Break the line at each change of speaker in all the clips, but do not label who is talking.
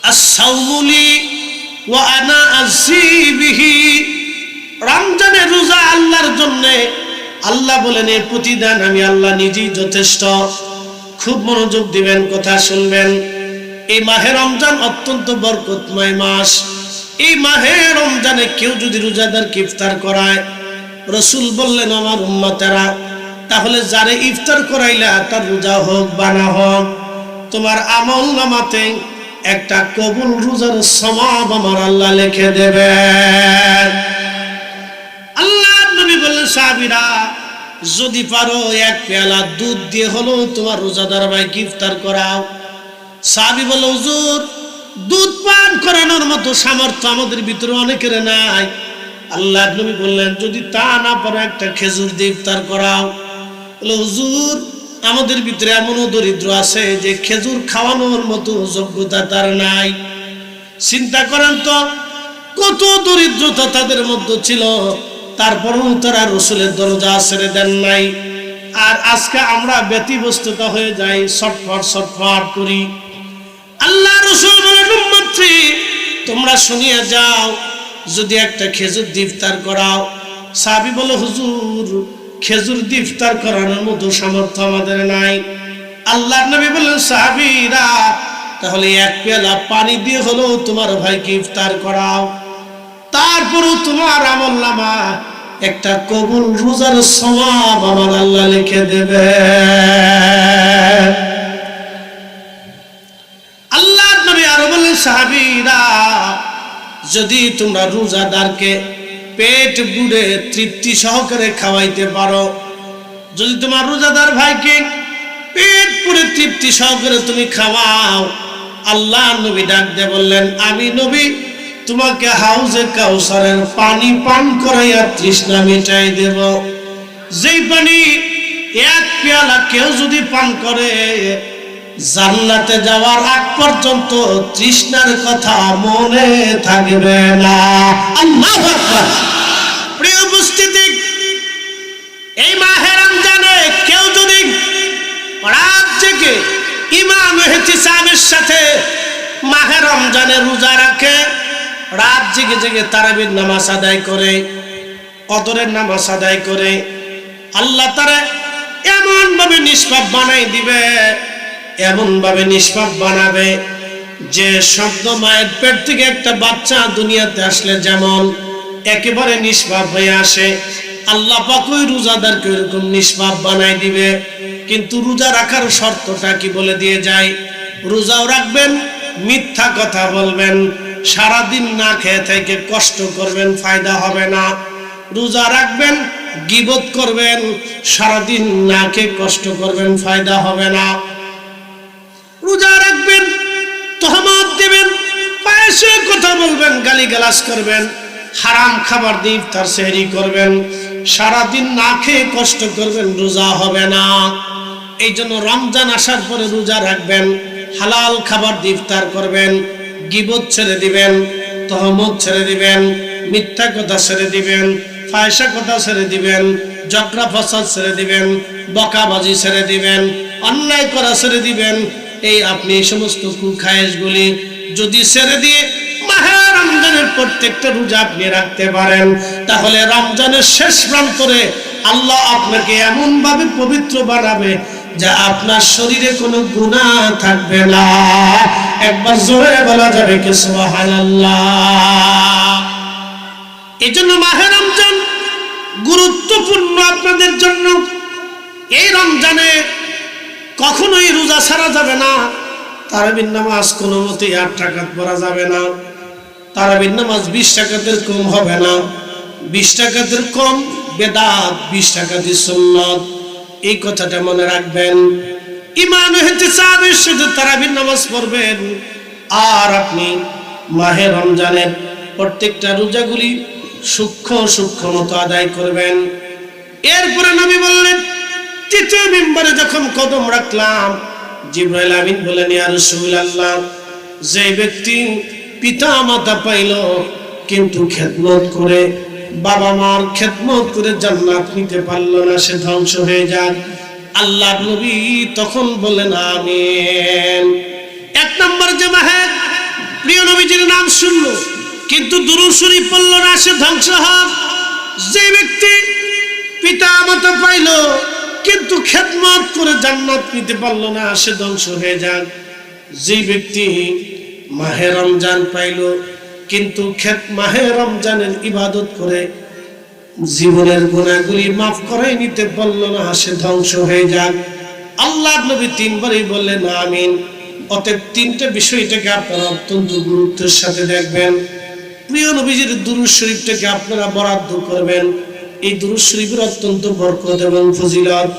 আস-সাওমুলি ওয়া আনা আযী বিহি। রমজানের রোজা আল্লাহর জন্য, আল্লাহ বলেন এর প্রতিদান আমি আল্লাহ নিজেই যথেষ্ট। খুব মনোযোগ দিবেন, কথা শুনবেন। এই মাহে রমজান অত্যন্ত বরকতময় মাস। এই মাহে রমজানে কেউ যদি রোজাদারকে ইফতার করায়, রাসূল বললেন আমার উম্মতেরা, তাহলে যারে ইফতার করাইলা তার রোজা হোক বা না হোক, তোমার আমল নামাতে একটা কবুল রোজার সওয়াব আমার আল্লাহ লিখে দেবেন। আল্লাহ নবী বললেন সাহাবীরা, যদি পারো এক পেয়ালা দুধ দিয়ে হলো তোমার রোজাদার ভাইকে ইফতার করাও। সাহাবী বলল, হুজুর, দুধ পান করানোর মতো সামর্থ্য আমাদের ভিতরে অনেকের নাই। আল্লাহ নবী বললেন, যদি তা না পারো একটা খেজুর দিয়ে ইফতার করাও। বলল, হুজুর, আমাদের ভিতরে এমনও দরিদ্র আছে যে খেজুর খাওয়ানোর মতো যোগ্যতা তার নাই। চিন্তা করেন তো কত দরিদ্রতা তাদের মধ্যে ছিল, তারপরেও তারা রাসূলের দরজা ছেড়ে দেন নাই। আর আজকে আমরা ব্যতিব্যস্ততা হয়ে যাই, ছটফট করি। আল্লাহ রাসূল বলেন, উম্মতটি তোমরা শুনিয়া যাও, যদি একটা খেজুর দিয়ে ইফতার করাও। সাহাবী বলে, হুজুর, খেজুর দিয়ে ইফতার করানোর মতো সামর্থ্য আমাদের নাই। আল্লাহর নবী বললেন, সাহাবীরা, তাহলে এক পেয়ালা পানি দিয়ে হলো তোমার ভাইকে ইফতার করাও। তারপরও তোমার আমলনামা একটা কবুল রোজার সওয়াব আমার আল্লাহ লিখে দেবে। আল্লাহর নবী আরো বললেন, সাহাবীরা, যদি তোমরা রোজাদারকে পেট বুড়ে তৃপ্তি সহকারে খাওয়াইতে পারো, যদি তোমার রোজাদার ভাইকে পেট পুরে তৃপ্তি সহকারে তুমি খাওয়াও, আল্লাহ নবী ডাক দিয়ে বললেন, আমি নবী তোমাকে হাউজে কাউসারের পানি পান করাইয়া তৃষ্ণা মিটাই দেব। যেই পানি এক পেয়ালা কেউ যদি পান করে, জান্নাতে যাওয়ার আগ পর্যন্ত তৃষ্ণার কথা মনে থাকবে না। আল্লাহু আকবার। প্রিয় উপস্থিতি, এই মাহে রমজানে কেউ যদি রাত জেগে ইমাম ইহতিসামের সাথে মাহে রমজানে রোজা রাখে, রাত জেগে জেগে তারাবির নামাজ আদায় করে, কদরের নামাজ আদায় করে, আল্লাহ তারা এমন ভাবে নিষ্পাপ বানাই দিবে, এমন ভাবে নিষ্পাপ বানাবে যে শব্দ মায়ের পেট থেকে একটা বাচ্চা দুনিয়াতে আসলে যেমন একেবারে নিষ্পাপ হয়ে আসে, আল্লাহ পাক ওই রোজাদারকে এরকম নিষ্পাপ বানাই দিবে। কিন্তু রোজা রাখার শর্তটা কি বলে দিয়ে যায়, রোজাও রাখবেন, মিথ্যা কথা বলবেন, সারাদিন না খেয়ে থেকে কষ্ট করবেন, ফায়দা হবে না। রোজা রাখবেন, গীবত করবেন, সারাদিন না খেয়ে কষ্ট করবেন, ফায়দা হবে না। রোজা রাখবেন, তহমত দিবেন, পায়েসে কথা বলবেন, গালিগালাজ করবেন, হারাম খাবার দিয়ে ইফতার সেহরি করবেন, সারাদিন না খেয়ে কষ্ট করবেন, রোজা হবে না। এই জন্য রমজান আসার পরে রোজা রাখবেন, হালাল খাবার দিয়ে ইফতার করবেন, গীবত ছেড়ে দিবেন, তহমত ছেড়ে দিবেন, মিথ্যা কথা ছেড়ে দিবেন, ফায়সা কথা ছেড়ে দিবেন, ঝগড়া ফাসাদ ছেড়ে দিবেন, বকাবাজি ছেড়ে দিবেন, অন্যায় করা ছেড়ে দিবেন। এই আপনি এই সমস্ত কুখায়েশগুলি যদি ছেড়ে দিয়ে মাহে রমজানের প্রত্যেকটা রোজা আপনি রাখতে পারেন, তাহলে রমজানের শেষ প্রান্তরে আল্লাহ আপনাকে এমন ভাবে পবিত্র বানাবে যা আপনার শরীরে কোনো গুনাহ থাকবে না। একবার জোরে বলা যাবে কি সুবহানাল্লাহ। এজন্য মাহে রমজান গুরুত্বপূর্ণ আপনাদের জন্য। এই রমজানে কখনোই রোজা ছাড়া যাবে না। তারাবির নামাজ কোনো মতেই 8 রাকাত পড়া যাবে না। তারাবির নামাজ 20 রাকাতের কম হবে না। 20 রাকাতের কম বেদাত, 20 রাকাতের সুন্নাত। এই কথাটা মনে রাখবেন। ইমান ইহতিসাবের সাথে তারাবির নামাজ পড়বেন, আর আপনি মাহে রমজানের প্রত্যেকটা রোজাগুলি সূক্ষ্ম মতো আদায় করবেন। এরপরে নবী বললেন, তৃতীয় মিম্বরে যখন কদম রাখলাম, জিবরাইল আমিন বলেন, ইয়া রাসূলুল্লাহ, যে ব্যক্তি পিতা মাতা পাইল কিন্তু খেদমত করে, বাবা মার খেদমত করে জান্নাত নিতে পারলো না, সে ধ্বংস হয়ে যাক। আল্লাহর নবী তখন বলেন আমিন। 1 নম্বর যে মাহে নবীজির নাম শুনলো কিন্তু দুরূদ শরীফ পড়ল না, সে ধ্বংস হোক। যে ব্যক্তি পিতা মাতা পাইলো কিন্তু খেদমত করে জান্নাত নিতে পারলো না, সে ধ্বংস হয়ে যাক। যে ব্যক্তি মাহে রমজান পাইলো কিন্তু মাহে রমজানের ইবাদত করে জীবনের গুনাহগুলি মাফ করে নিতে পারলো না, সে ধ্বংস হয়ে যাক। আল্লাহর নবী তিনবারই বললেন আমিন। অতএব তিনটা বিষয়টাকে আপনারা অত্যন্ত গুরুত্বের সাথে দেখবেন। প্রিয় নবীজির দুরূদ শরীফটাকে আপনারা বরাদ্দ করবেন। এই দুরূদ শরীফের অত্যন্ত বরকত এবং ফজিলত।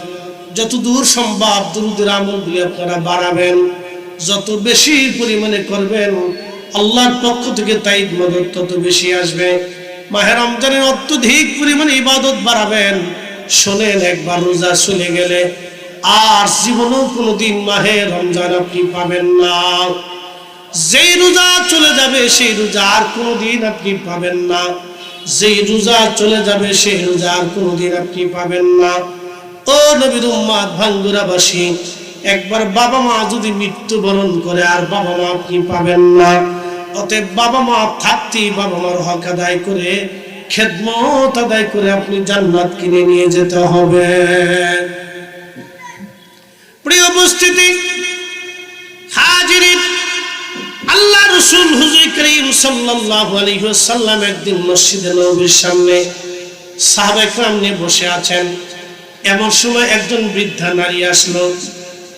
যত দূর সম্ভব দুরূদের আমলগুলি আপনারা বাড়াবেন, যত বেশি পরিমাণে করবেন আল্লাহর পক্ষ থেকে তাইদ মদদ তত বেশি আসবে। মাহে রমজানের অত্যধিক পরিমাণে ইবাদত বাড়াবেন। শোনেন, একবার রোজা চলে গেলে আর জীবনেও কোনোদিন মাহে রমজান আপনি পাবেন না। যেই রোজা চলে যাবে সেই রোজা আর কোনোদিন আপনি পাবেন না। যেই রোজা চলে যাবে সেই রোজা আর কোনোদিন আপনি পাবেন না। ও নবীর উম্মত ভাঙ্গুরাবাসী, একবার বাবা মা যদি মৃত্যুবরণ করে আর বাবা মা আপনি পাবেন না। অতএব বাবা মা থাকতেই বাবা মার হক আদায় করে খেদমত আদায় করে আপনি জান্নাত কিনে নিয়ে যেতে হবে। প্রিয় উপস্থিতি, হাজিরিন, আল্লাহ রাসূল হুজুর করিম সাল্লাল্লাহু আলাইহি ওয়াসাল্লাম একদিন মসজিদে নববীর সামনে সাহাবায়ে কেরাম নিয়ে বসে আছেন। এমন সময় একজন বৃদ্ধা নারী আসলো।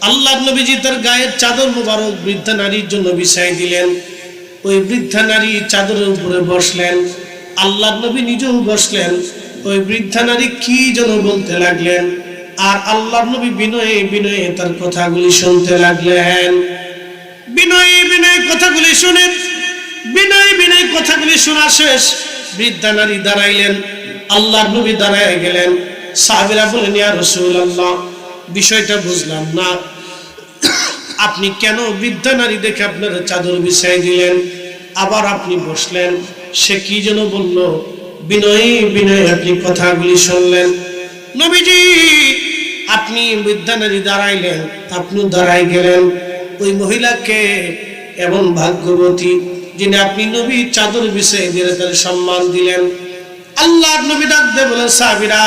আল্লাহর নবীজি তার গায়ের চাদর মুবারক বৃদ্ধা নারীর জন্য বিছাই দিলেন। ওই বৃদ্ধা নারী চাদরের উপরে বসলেন। আল্লাহর নবী নিজেও বসলেন। ওই বৃদ্ধা নারী কি যেন বলতে লাগলেন, আর আল্লাহর নবী বিনয়ে বিনয়ে তার কথাগুলি শুনতে লাগলেন। বিনয়ে বিনয়ে কথাগুলি শুনেন, বিনয়ে বিনয়ে কথাগুলি শোনা শেষ, বৃদ্ধা নারী দাঁড়াইলেন। আল্লাহর নবী দাঁড়ায় গেলেন। সাহাবীরা বললেন, ইয়া রাসূলুল্লাহ, বিষয়টা বুঝলাম না, আপনি কেন বৃদ্ধা নারী দেখে আপনার চাদর বিছাই দিলেন, আবার আপনি বসলেন? সে কি যেন বলল, বিনয়ে বিনয়ে আপনি কথাগুলি শুনলেন। নবীজি, আপনি বৃদ্ধা নারী দাঁড়াইলেন, আপনি দাঁড়াই গেলেন। ওই মহিলাকে এমন ভাগ্যবতী যিনি আপনি নবী চাদর বিছাই দিয়ে তার সম্মান দিলেন। আল্লাহর নবী ডাক দিয়ে বলেন, সাহাবীরা,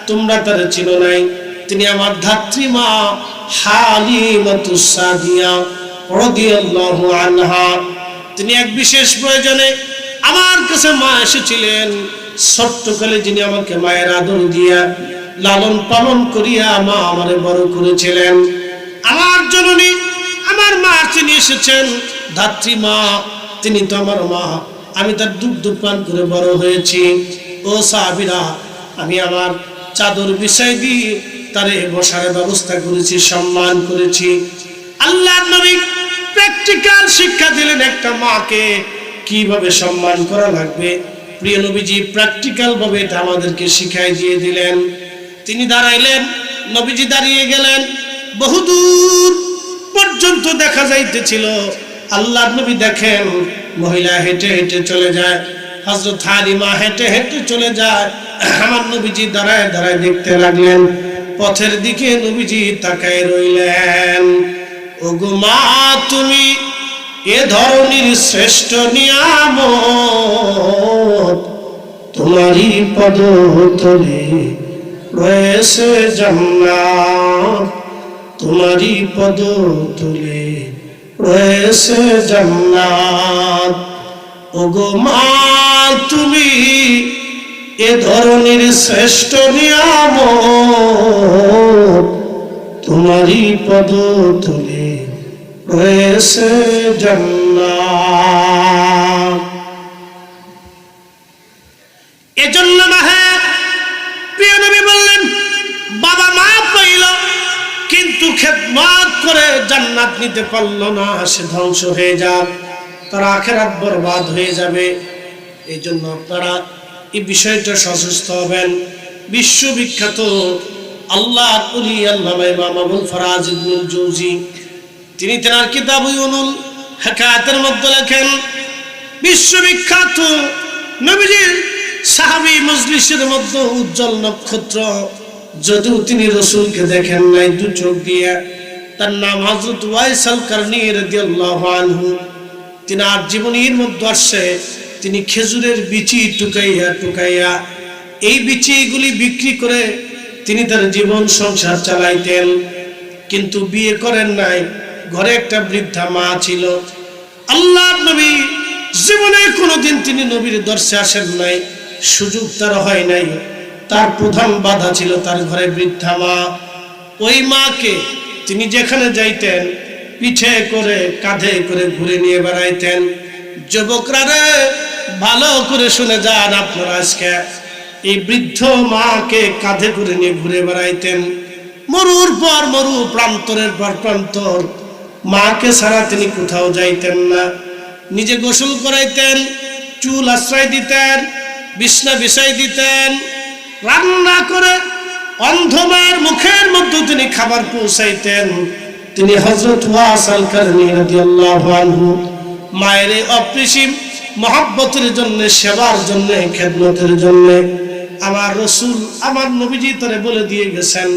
তোমরা তারে চিনো নাই? তিনি আমার ধাত্রী মা হালিমাতুস সাদিয়া রাদিয়াল্লাহু আনহা। তিনি এক বিশেষ প্রয়োজনে আমার কাছে মা এসেছিলেন। ছোট্টকালে যিনি আমাকে মায়ের আদর দিয়া লালন পালন করিয়া মা আমারে বড় করেছিলেন। আমার জননী, আমার মা তিনি এসেছেন। ধাত্রী মা, তিনি তো আমার মা। আমি তার দুগ্ধ পান করে বড় হয়েছি। ও সাহাবীরা, আমি আমার চাদর বিছাই দিয়ে তারে বসার ব্যবস্থা করেছি, সম্মান করেছি। আল্লাহর নবী প্র্যাকটিক্যাল শিক্ষা দিলেন একটা মাকে কিভাবে সম্মান করা লাগবে। প্রিয় নবীজি প্র্যাকটিক্যাল ভাবে এটা আমাদেরকে শিখাই দিয়ে দিলেন। তিনি দাঁড়াইলেন, নবীজি দাঁড়িয়ে গেলেন। বহুদূর পর্যন্ত দেখা যাইতেছিল। আল্লাহর নবী দেখেন মহিলা হেঁটে হেঁটে চলে যায়, হযরত হালিমা হেঁটে হেঁটে চলে যায়। আমার নবীজি দাঁড়ায় দাঁড়ায় দেখতে লাগলেন। পথের দিকে নবীজি তাকায় রইলেন। ওগো মা, তুমি এ ধরনের শ্রেষ্ঠ নিয়ামত, তোমারই পদতলে রয়েছে জান্নাত, তোমারই পদতলে রয়েছে জান্নাত। ওগো মা, তুমি এ ধরনের শ্রেষ্ঠ নিয়ামত, তোমারই পদতলে রয়েছে জান্নাত। এজন্য প্রিয় নবী বললেন, বাবা মা পাইল কিন্তু খেদমত করে জান্নাত নিতে পারল না, সে ধ্বংস হয়ে যাক, তার আখিরাত বরবাদ হয়ে যাবে। এই জন্য আপনারা এই বিষয়টা সচেষ্ট হবেন। বিশ্ববিখ্যাত আল্লাহ ওলি আল্লামা ইমাম আবুল ফারাজ ইবনুল জৌজি, তিনি তার কিতাব উনুল হিকায়াতের মধ্যে লেখেন, বিশ্ববিখ্যাত নবীজির সাহাবী মজলিসের মধ্যে উজ্জ্বল নক্ষত্র, যদিও তিনি রাসূলকে দেখেন নাই দু চোখ দিয়ে, তার নাম হযরত ওয়াইস আল কারনী রাদিয়াল্লাহু আনহু। তিনার জীবনীর মধ্যে আসছে তিনি খেজুরের বিচি টুকাইয়া টুকাইয়া এই বিচিগুলি বিক্রি করে তিনি তার জীবন সংসার চালাইতেন। কিন্তু বিয়ে করেন নাই, ঘরে একটা বৃদ্ধা মা ছিল। আল্লাহর নবী জীবনে কোনোদিন তিনি নবীর দর্শে আসেন নাই, সুযোগ তার হয় নাই। তার প্রধান বাধা ছিল তার ঘরে বৃদ্ধা মা। ওই মাকে তিনি যেখানে যাইতেন পিঠে করে কাঁধে করে ঘুরে নিয়ে বেড়াইতেন। যুবকরা রে, ভালো করে শুনে যান আপনারা, আজকে এই বৃদ্ধ মাকে কাঁধে করে নিয়ে ঘুরে বেড়াইতেন। মরুর পর মরু, প্রান্তরের পর প্রান্তর, মাকে ছাড়া তিনি কোথাও যাইতেন না। নিজে গোসল করাইতেন, চুল আশ্রয় দিতেন, বিছনা বিছাই দিতেন, রান্না করে অন্ধমার মুখের মধ্যে তিনি খাবার পৌঁছাইতেন। তিনি হযরত ওয়াস আল কারনী রাদিয়াল্লাহু আনহু মায়ের অপরিসীম মহব্বতের জন্য, সেবার জন্য, খেদমতের জন্য আমার রাসূল আমার নবীজি তারে বলে দিয়ে গেছেন।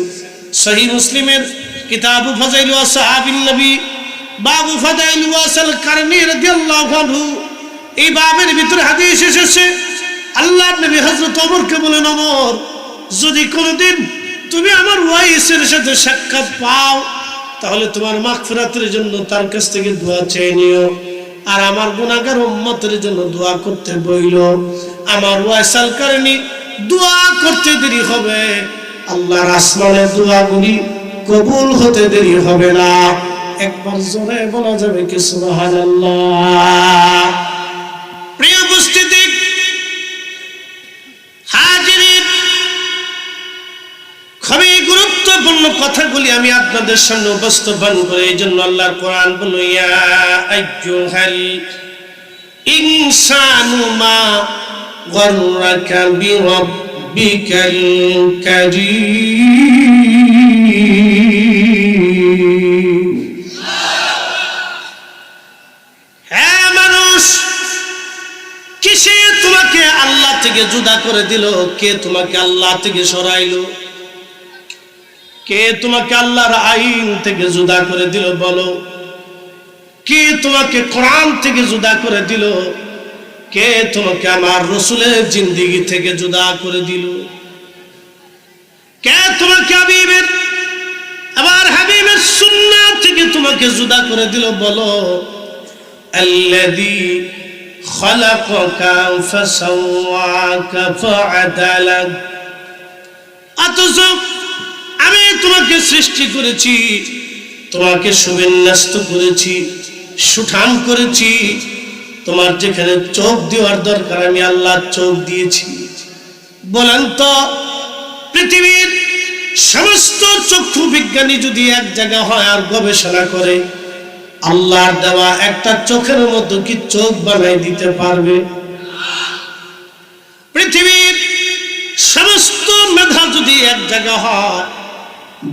সহিহ মুসলিমের কিতাবু ফাযাইল ওয়া সাহাবিন নবী বাবু ফাযাইল ওয়াস আল কারনী রাদিয়াল্লাহু আনহু, এই বাবের ভিতরে হাদিস এসেছে আল্লাহর নবী হযরত ওমরকে বলেন, ওমর, যদি কোনোদিন তুমি আমার ওয়াইসের সাথে সাক্ষাৎ পাও তাহলে তোমার মাগফিরাতের জন্য তার কাছ থেকে দোয়া চেয়ে নিও, আর আমার গুনাহগার উম্মতের জন্য দোয়া করতে বইলো। আমার ওয়াইস আল কারনী দোয়া করতে দেরি হবে, আল্লাহর আসমানে দোয়াগুলি কবুল হতে দেরি হবে না। একবার জোরে বলা যাবে কি সুবহানাল্লাহ? প্রিয় উপস্থিতি, হাজিরিন, খুবই গুরুত্বপূর্ণ কথাগুলি আমি আপনাদের সামনে উপস্থাপন করে, এই জন্য আল্লাহর কোরআন বলে, ইয়া আইয়ুহাল ইনসানু মা গররাকা বিরাব্বিকাল কারীম। হ্যাঁ মানুষ, কিসে তোমাকে আল্লাহ থেকে জুদা করে দিল? কে তোমাকে আল্লাহ থেকে সরাইলো? কে তোমাকে আল্লাহর আইন থেকে জুদা করে দিল বলো? কে তোমাকে কোরআন থেকে জুদা করে দিল? কে তোমাকে আমার রাসূলের জিন্দেগি থেকে জুদা করে দিল? কে তোমাকে হাবিবের সুন্নাহ থেকে তোমাকে জুদা করে দিল বলো? আল্লাযী খালাকাকা ফাসাওয়াকা ফাআদালাক। অথচ আমি তোমাকে সৃষ্টি করেছি, তোমাকে সুবিন্যস্ত করেছি, সুঠাম করেছি। তোমার যেখানে চোখ দেওয়ার দরকার আমি আল্লাহ চোখ দিয়েছি। বলেন তো, পৃথিবীর সমস্ত চক্ষু বিজ্ঞানী যদি এক জায়গা হয় আর গবেষণা করে, আল্লাহর দেওয়া একটা চোখের মধ্যে কি চোখ বানাই দিতে পারবে? পৃথিবীর সমস্ত মেধা যদি এক জায়গা হয়,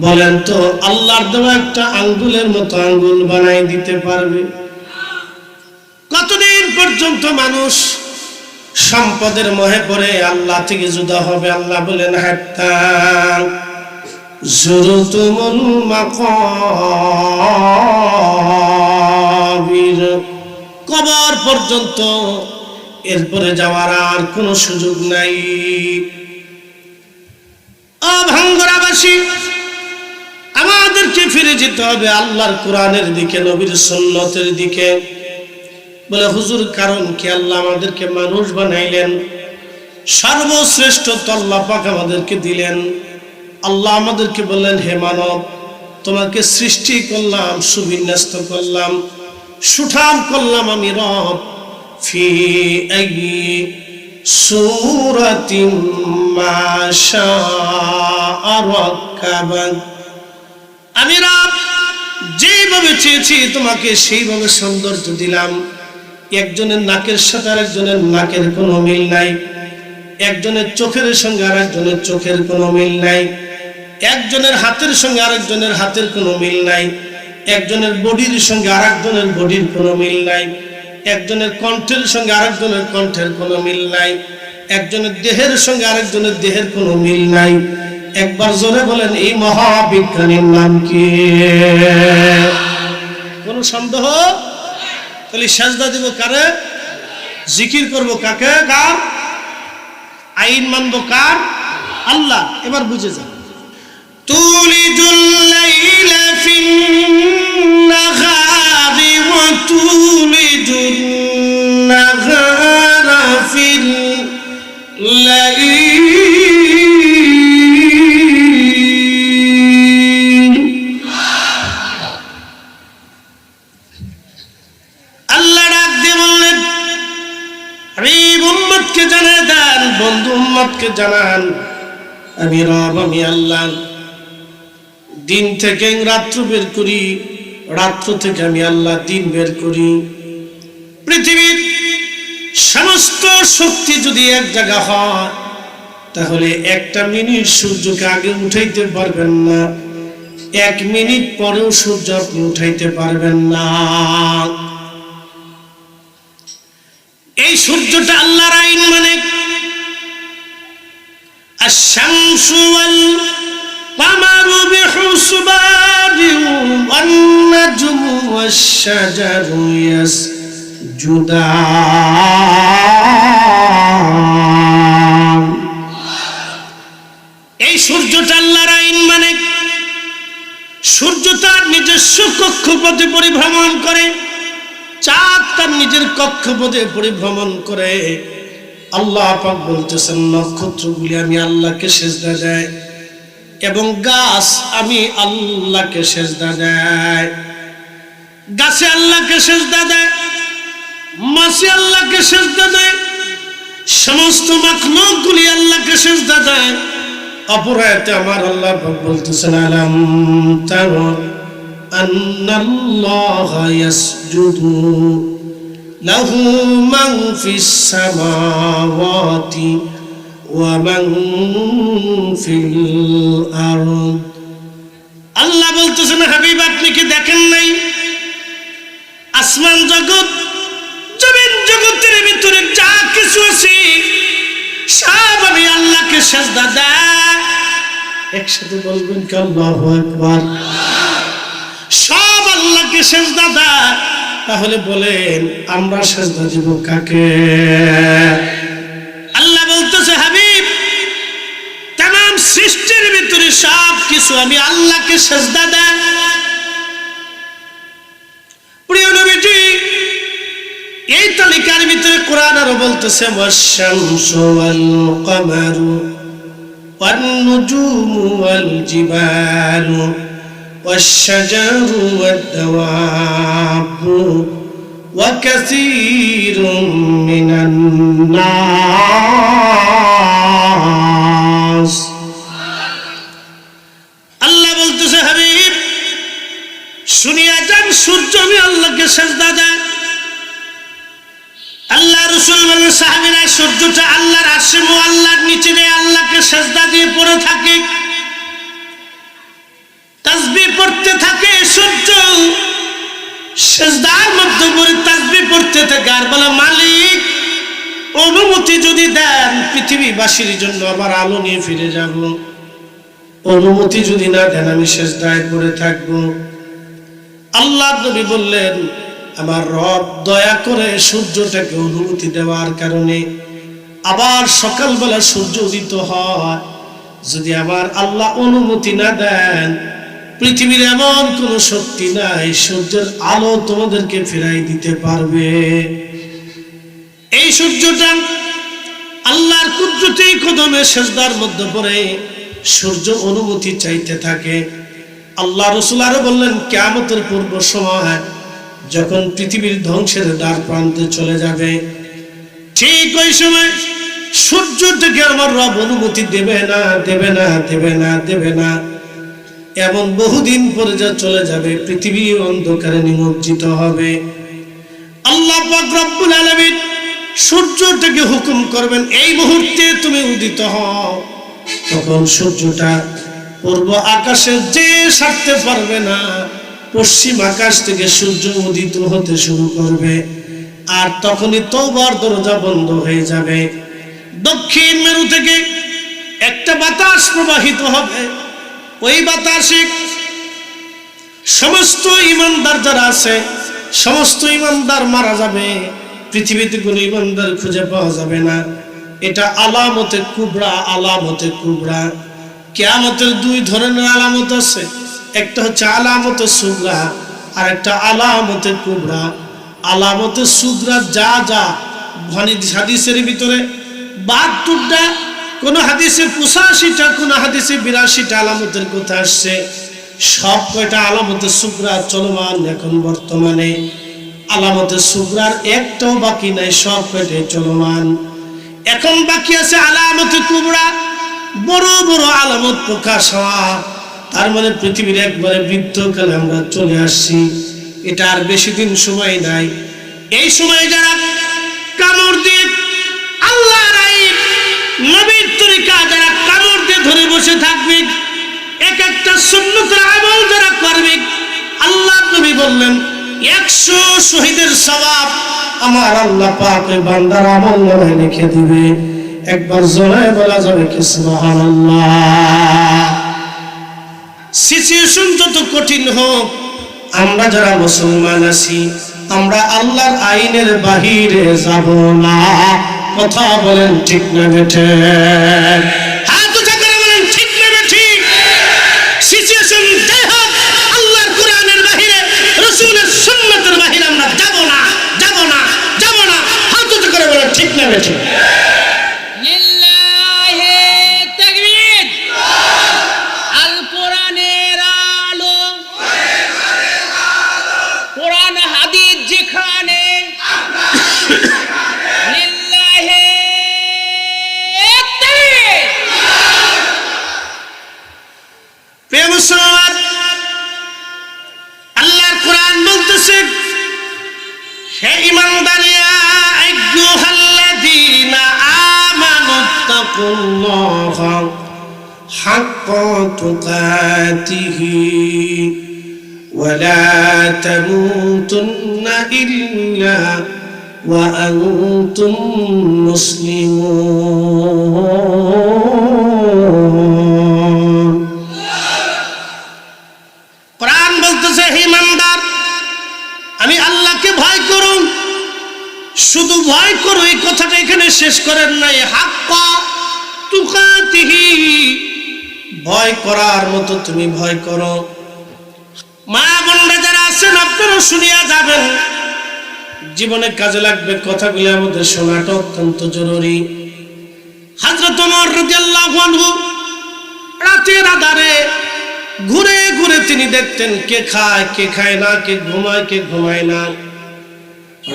বলেন তো আল্লাহর দেওয়া একটা আঙ্গুলের মতো আঙ্গুল বানাই দিতে পারবে? কতদিন পর্যন্ত মানুষ সম্পদের মোহে পড়ে আল্লাহ থেকে জুদা হবে? আল্লাহ বলেন, হাত্তা যুরতুমুল মাকাবির, কবর পর্যন্ত, এরপরে যাওয়ার আর কোনো সুযোগ নাই। ভাঙ্গরাবাসী, আমাদেরকে ফিরে যেতে হবে আল্লাহর কোরআনের দিকে, নবীর সুন্নতের দিকে। বলে হুজুর, কারণ কি? আল্লাহ আমাদেরকে মানুষ বানাইলেন, সর্বশ্রেষ্ঠ আল্লাহ পাক আমাদেরকে দিলেন। আল্লাহ আমাদেরকে বললেন, হে মানব, তোমাকে সৃষ্টি করলাম, সুবিন্যস্ত করলাম, সুঠাম করলাম আমি রব। ফি আইয়ি সূরাতিন মা শাআ রাক্কাবাক। আমি রব যেভাবে চেয়েছি তোমাকে সেইভাবে সৌন্দর্য দিলাম। একজনের নাকের সাথে আরেকজনের নাকের কোনো মিল নাই, একজনের চোখের সঙ্গে আরেকজনের চোখের কোনো মিল নাই, একজনের হাতের সঙ্গে আরেকজনের হাতের কোনো মিল নাই, একজনের বডির সঙ্গে আরেকজনের বডির কোনো মিল নাই, একজনের কণ্ঠের সঙ্গে আরেকজনের কণ্ঠের কোনো মিল নাই, একজনের দেহের সঙ্গে আরেকজনের দেহের কোনো মিল নাই। একবার জোরে বলেন, এই মহাবিজ্ঞানীর নাম কি? কোন সন্দেহ? তাহলে সাজদা দিব কারে? জিকির করব কাকে? কার? আইন মানব কার? আল্লাহ। এবার বুঝে যান। তুলিজুল লাইলা ফিন নাহারি ওয়া তুলিজুন নাহারা ফিল লাইল। আল্লাহ ডাক দিয়ে বললেন, হাবিব উম্মতকে জানিয়ে দেন, বন্ধু উম্মতকে জানান, আমি রব, আমি আল্লাহ দিন থেকে রাত্র বের করি, রাত্র থেকে আমি আল্লাহ দিন বের করি। পৃথিবীর সমস্ত শক্তি যদি এক জায়গা হয়, তাহলে একটা মিনিট সূর্যকে আগে উঠাইতে পারবেন না, 1 মিনিট পরেও সূর্য আপনি উঠাইতে পারবেন না। এই সূর্যটা আল্লাহর আইন মানে আশ-শামসু ওয়াল কামারু বিহুসবানিন ওয়ান নাজমু ওয়াশ-শাজারু ইয়াসজুদান। এই সূর্যটা আল্লাহর আইন মানে সূর্য তার নিজস্ব কক্ষপথে পরিভ্রমণ করে, চাঁদ তার নিজের কক্ষপথে পরিভ্রমণ করে। আল্লাহ পাক বলতেছেন, নক্ষত্রগুলি আমি আল্লাহকে সেজদা দেয় এবং গাছ আমি আল্লাহকে সেজদা দেয়। গাছে আল্লাহকে সেজদা দেয়, মাছে আল্লাহকে সেজদা দেয়, সমস্ত মাখলুকগুলি আল্লাহকে সেজদা দেয়। অপর আয়াতে আমার আল্লাহ পাক বলতেছেন, আলাম তারা আন্নাল্লাহা ইয়াসজুদু লাহু মান ফিস সামাওয়াতি ওয়া মান ফিল আরদ। আল্লাহ বলতেছেন, হাবিব আপনি কি দেখেন নাই আসমান জগৎ, জমিন জগতের ভিতরে যা কিছু আছে সব আমি আল্লাহকে সেজদা দেয়। একসাথে বলবেন কি আল্লাহু আকবার? সব আল্লাহকে সেজদা দেয়। তাহলে বলেন আমরা সেজদা দিব কাকে? আল্লাহ বলতেছে, হাবিব तमाम সৃষ্টির ভিতরে সব কিছু আমি আল্লাহকে সেজদা দেয়। প্রিয় নবীজি, এই তালিকার ভিতরে কোরআন আরো বলতেছে, ওয়াশ-শামসু ওয়াল কামারু ওয়ান নুজুমু ওয়াল জিবালু ওয়াশ-শাজারু ওয়াদ-দাওয়াবু ওয়া কাসীরুম মিনান নাস। আল্লাহ বলতেছে, হাবিব শুনিয়া যান, সূর্য আমি আল্লাহকে সেজদা দেয়। আল্লাহ রাসূল বলেন, সাহাবীরা সূর্যটা আল্লাহর আরশে মুআল্লার নিচে আল্লাহকে সেজদা দিয়ে পড়ে থাকে, তাসবিহ পড়তে থাকে। সূর্য সেজদার মধ্যে পড়ে তাসবিহ পড়তে থাকে আর বলে, মালিক অনুমতি যদি দেন পৃথিবীবাসীর জন্য আবার আলো নিয়ে ফিরে যাব, অনুমতি যদি না দেন আমি সেজদায় পড়ে থাকব। আল্লাহর নবী বললেন, আমার রব দয়া করে সূর্যটাকে অনুমতি দেওয়ার কারণে আবার সকালবেলা সূর্য উদিত হয়। যদি আমার আল্লাহ অনুমতি না দেন, পৃথিবীর এমন কোন শক্তি নাই সূর্যের আলো তোমাদেরকে ফিরাই দিতে পারবে। এই সূর্যটা আল্লাহর কুদরতি কদমে সেজদার মধ্যে পড়ে সূর্য অনুমতি চাইতে থাকে। আল্লাহ রাসূল আরো বললেন, কিয়ামতের পূর্ব সময় যখন পৃথিবীর ধ্বংসের দ্বার প্রান্তে চলে যাবে, ঠিক ওই সময় সূর্য থেকে আমার রব অনুমতি দেবে না, দেবে না, দেবে না, দেবে না। এমন বহুদিন পরে যা চলে যাবে, পৃথিবী অন্ধকারে নিমজ্জিত হবে। আল্লাহ পাক রব্বুল আলামিন সূর্যটাকে হুকুম করবেন, এই মুহূর্তে তুমি উদিত হও। তখন সূর্যটা পূর্ব আকাশে যে ছাড়তে পারবে না, পশ্চিম আকাশ থেকে সূর্য উদিত হতে শুরু করবে। আর তখনই তওবার দরজা বন্ধ হয়ে যাবে। দক্ষিণ মেরু থেকে একটা বাতাস প্রবাহিত হবে। ওই বাতাসে সমস্ত ঈমানদার যারা আছে সমস্ত ইমানদার মারা যাবে, পৃথিবীতে কোনো ইমানদার খুঁজে পাওয়া যাবে না। এটা আলামতে কুবরা, আলামতে কুবরা। কিয়ামতের দুই ধরনের আলামত আছে, একটা হচ্ছে আলামতে সুগরা আর একটা আলামতে কুবরা। আলামতে সুগরা যা যা হাদিসের ভিতরে ৭২টা, কোন হাদিসে ৮৫টা, কোন হাদিসে ৮২টা আলামতের কথা আসছে। সব কয়টা আলামতে সুগরা চলমান এখন বর্তমানে। আলামতে সুগরার একটাও বাকি নাই, সব কয়টাই চলমান। এখন বাকি আছে আলামতে কুবরা, বড় বড় আলামত প্রকাশ হওয়া। তার মানে পৃথিবীর একবারে বৃদ্ধকালে আমরা চলে আসছি। এটা আর বেশি দিন সময় নাই। এই সময় যারা কামড় দিয়ে আল্লাহর আইন নবীর তরিকা যারা কামড় দিয়ে ধরে বসে থাকবে, এক একটা সুন্নতের আমল যারা করবে, আল্লাহর নবী বললেন ১০০ শহীদের সওয়াব আমার আল্লাহ পাক ওই বান্দার আমলনামায় লিখে দিবে। একবার জোরে বলা যাবে কি সুবহানাল্লাহ। সিচুয়েশন যত কঠিন হোক, আমরা যারা মুসলমান আছি আমরা আল্লাহর আইনের বাহিরে যাব না। কথা বলেন ঠিক না বেঠে? হাত উঁচা করে বলেন ঠিক না বেঠি? সিচুয়েশন যাই হোক, আল্লাহর কোরআনের বাহিরে, রাসূলের সুন্নাতের বাহিরে আমরা যাব না, যাব না, যাব না। হাত উঁচা করে বলেন ঠিক না বেঠি?
লিল্লাহি তাকবীর। আল কোরআনের আলো, কোরআন হাদিস যেখানে, লিল্লাহি তাকবীর।
প্রিয় মুসলমান, আল্লাহর কোরআন বলতেছে, হে ঈমানদারিয়া আইয়ুহাল্লাযীনা আমানুত্তাকুল্লাহা হাক্কা তুকাতিহি ওয়া লা তামুতুন্না ইল্লা ওয়া আনতুম মুসলিমুন। কোরআন বলতেছে, হে ঈমানদার, আমি আল্লাহকে ভয় করুন, শুধু ভয় করো এই কথাটা এখানে শেষ করেন নাই। হাক্কা তুকাতিহি, ভয় করার মতো তুমি ভয় করো। মা বোনরা যারা আছেন আপনারা শুনিয়া যাবেন, জীবনে কাজে লাগবে কথাগুলো আমাদের শোনাটা অত্যন্ত জরুরি। হযরত ওমর রাদিয়াল্লাহু আনহু রাতের আঁধারে ঘুরে ঘুরে তিনি দেখতেন কে খায় কে খায় না, কে ঘুমায় কে ঘুমায় না।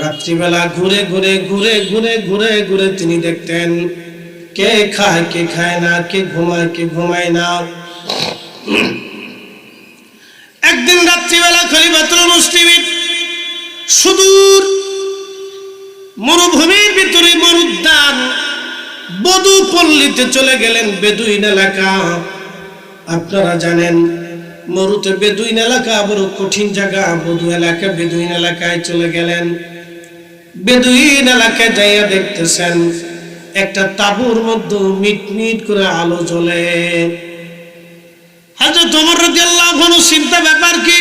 রাত্রিবেলা ঘুরে ঘুরে ঘুরে ঘুরে ঘুরে ঘুরে তিনি দেখতেন কে খায় কে খায় না, কে ঘুমায় কে ঘুমায় না। একদিন রাত্রিবেলা খলিফাতুল মুসলিমিন সুদূর মরুভূমির ভিতরে মরুদ্যান বদু পল্লীতে চলে গেলেন, বেদুইন এলাকা। আপনারা জানেন মরুতে বেদুইন এলাকা বড় কঠিন জায়গা। বদু এলাকা বেদুইন এলাকায় চলে গেলেন। বেদুইন এলাকায় যাইয়া দেখতেছেন একটা তাঁবুর মধ্যে মিটমিট করে আলো জ্বলে। হযরত ওমর রাদিয়াল্লাহু আনহু চিন্তা, ব্যাপার কি?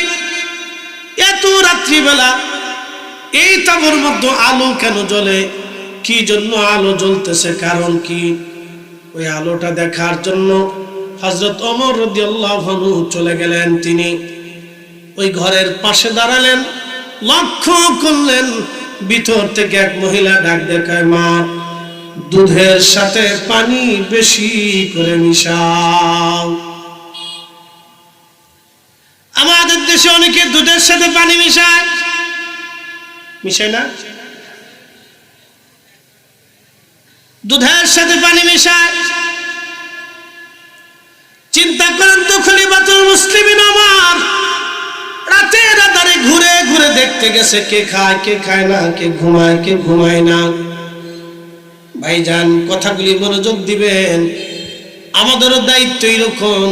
এত রাত্রিবেলা এই তাঁবুর মধ্যে আলো কেন জ্বলে? কি জন্য আলো জ্বলতেছে, কারণ কি? ওই আলোটা দেখার জন্য হযরত ওমর রাদিয়াল্লাহু আনহু চলে গেলেন। তিনি ওই ঘরের পাশে দাঁড়ালেন, লক্ষ্য করলেন ভিতর থেকে এক মহিলা ডাক দেখায়, মা, দুধের সাথে পানি বেশি করে মিশাও। আমাদের দেশে অনেকে দুধের সাথে পানি মিশায়, মিশায় না? দুধের সাথে পানি মিশায়। চিন্তা করেন তো, খলিফাতুল মুসলিমিন ওমর রাতের আঁধারে ঘুরে ঘুরে দেখতে গেছে কে খায় কে খায় না, কে ঘুমায় কে ঘুমায় না। ভাইজান, কথাগুলি মনোযোগ দিবেন। আমাদেরও দায়িত্ব এরকম,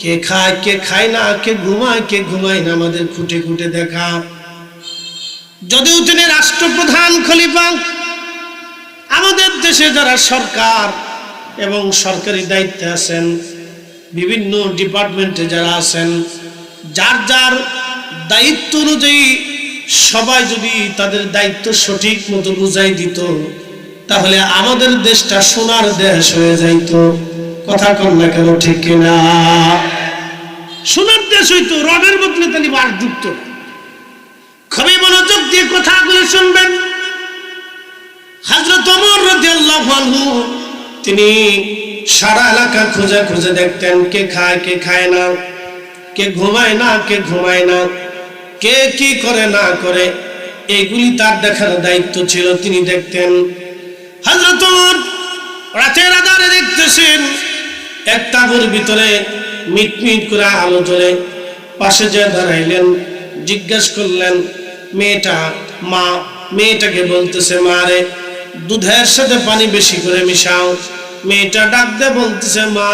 কে খায় কে খায় না, কে ঘুমায় না, আমাদের খুঁটে খুঁটে দেখা। যদিও তিনি রাষ্ট্রপ্রধান খলিফা, আমাদের দেশে যারা সরকার এবং সরকারি দায়িত্বে আছেন, বিভিন্ন ডিপার্টমেন্টে যারা আছেন, যার যার দায়িত্ব অনুযায়ী সবাই যদি তাদের দায়িত্ব সঠিক মতো বুঝাই দিত, তাহলে আমাদের দেশটা সোনার দেশ হয়ে যাইত। কথা কন না কেন, ঠিক কিনা? সোনার দেশ হইতো, রডের বদলে তালি বার যুক্ত। খুবই মনোযোগ দিয়ে কথাগুলো শুনবেন। হযরত ওমর রাদিয়াল্লাহু আনহু তিনি সারা এলাকা খুঁজে খুঁজে দেখতেন কে খায় কে খায় না, কে ঘুমায় না কে ঘুমায় না, কে কি করে না করে, এইগুলি তার দেখার দায়িত্ব ছিল। তিনি দেখতেন। হযরত ওমর রাতের আঁধারে দেখতেছেন এক তাঁবুর ভিতরে মিটমিট করে আলো জ্বলে। পাশে যে দাঁড়াইলেন, জিজ্ঞেস করলেন মেয়েটা, মা, মেয়েটাকে বলতেছে, মা রে, দুধের সাথে পানি বেশি করে মিশাও। মেয়েটা ডাক দিয়ে বলতেছে, মা,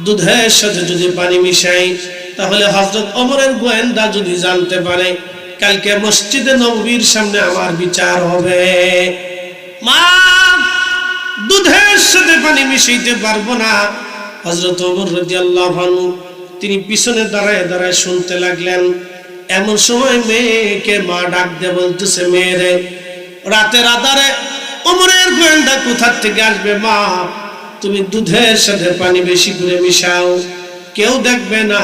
দুধের সাথে যদি পানি মিশাই তাহলে হযরত ওমরের গোয়েন্দা যদি জানতে পারে, কালকে মসজিদে নববীর সামনে আমার বিচার হবে। মা, দুধের সাথে পানি মিশাইতে পারবো না। হযরত ওমর রাদিয়াল্লাহু আনহু তিনি পিছনে দাঁড়ায় দাঁড়ায় শুনতে লাগলেন। এমন সময় মেয়েকে মা ডাক দিয়ে বলতেছে, মেয়েরে, রাতের আঁধারে ওমরের গোয়েন্দা কোথা থেকে আসবে? মা, তুমি দুধের সাথে পানি বেশি করে মিশাও, কেউ দেখবে না।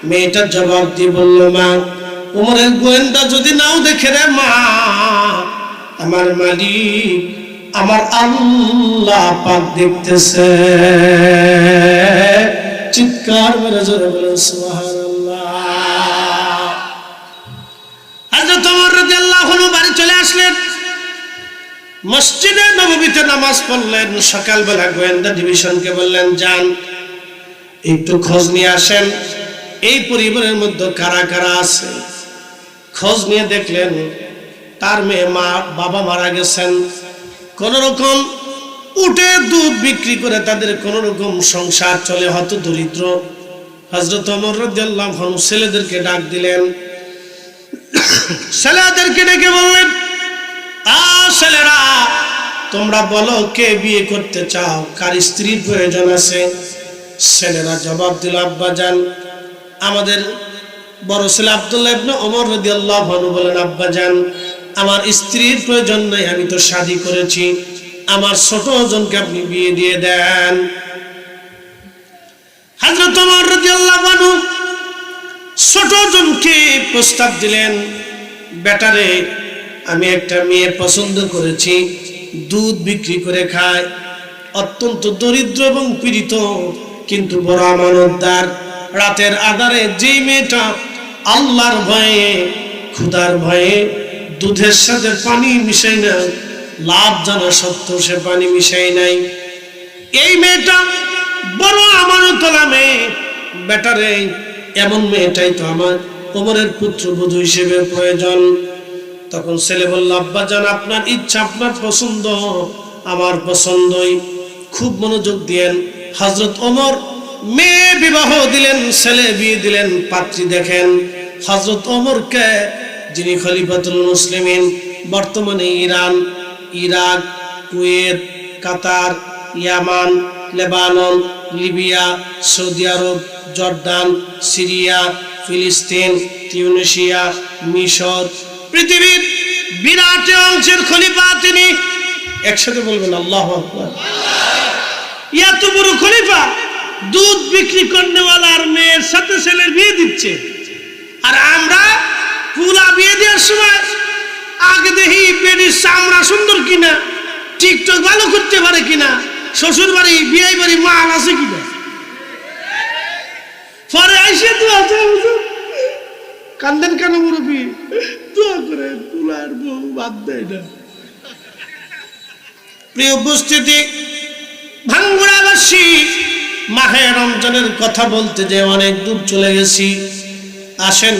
মেয়েটা জবাব দিয়ে বলল, মা, ওমরের গোয়েন্দা যদি নাও দেখে রে মা, আমার মালিক, আমার আল্লাহ পাক দেখতেছে। চিৎকার মেরে জোরে বলেন সুবহানাল্লাহ। হযরত ওমর রাদিয়াল্লাহু আনহু বাড়ি চলে আসলেন। মসজিদে নববীতে নামাজ পড়লেন। সকালবেলা গোয়েন্দা ডিভিশনকে বললেন, যান একটু খোঁজ নিয়ে আসেন এই পরিবারের মধ্যে কারা কারা আছে। খোঁজ নিয়ে দেখলেন তার মেয়ে বাবা মারা গেছেন। কোন রকম উটের দুধ বিক্রি করে তাদের কোন রকম সংসার চলে, হয়তো দরিদ্র। হযরত ওমর রাদিয়াল্লাহু আনহু ছেলেদেরকে ডাক দিলেন। ছেলেদেরকে ডেকে বললেন, ছেলেরা, তোমরা বলো কে বিয়ে করতে চাও, কার স্ত্রীর প্রয়োজন আছে? ছেলেরা জবাব দিল, আব্বাজান, আমাদের বড় ছেলে আব্দুল্লাহ ইবনে ওমর রাদিয়াল্লাহু আনহু বলেন, আব্বাজান, আমার স্ত্রীর প্রয়োজন নাই, আমি তো শাদী করেছি, আমার ছোট জনকে আপনি বিয়ে দিয়ে দেন। হযরত ওমর রাদিয়াল্লাহু আনহু ছোট জনকে প্রস্তাব দিলেন, বেটারে, আমি একটা মেয়ে পছন্দ করেছি, দুধ বিক্রি করে খায়, অত্যন্ত দরিদ্র এবং পীড়িত, কিন্তু বড় আমানতদার। রাতের আঁধারে যেই মেয়েটা আল্লাহর ভয়ে, ক্ষুধার ভয়ে দুধের সাথে পানি মিশাই না, লাভ জানা সত্ত্বেও সে পানি মিশাই নাই, এই মেয়েটা বড় আমানতওয়ালা মেয়ে। বেটারে, এমন মেয়েটাই তো আমার ওমরের পুত্রবধূ হিসেবে প্রয়োজন। তখন ছেলে বলল, আব্বাজান, আপনার ইচ্ছা, আপনার পছন্দ, আমার পছন্দই। খুব মনোযোগ দিয়েন। হযরত ওমর মেয়ে বিবাহ দিলেন, ছেলে বিয়ে দিলেন। পাত্রী দেখেন হযরত ওমরকে, যিনি খলিফাতুল মুসলিমিন, বর্তমানে ইরান, ইরাক, কুয়েত, কাতার, ইয়ামান, লেবানন, লিবিয়া, সৌদি আরব, জর্দান, সিরিয়া, ফিলিস্তিন, তিউনিসিয়া, মিশর, পৃথিবীর বিরাট অংশের খলিফা তিনি। একসাথে বলবেন আল্লাহু আকবার। এত বড় খলিফা দুধ বিক্রি করনেওয়ালার মেয়ের সাথে ছেলের বিয়ে দিচ্ছে। আর আমরা পুলা বিয়ে দেওয়ার সময় আগে দেখি বেডির চামড়া সুন্দর কিনা, টিকটক ভালো করতে পারে কিনা, শ্বশুর বাড়ি বিয়ে বাড়ি মাল আছে কিনা, পরে আইসে তো আছে। কান্দেন কেন মুরব্বী? দোয়া করে, পুলার বউ বাদ দেয় না। প্রিয় উপস্থিতি, ভাঙ্গুড়াবাসী, মাহে রমজানের কথা বলতে যে অনেক দূর চলে গেছি। আসেন,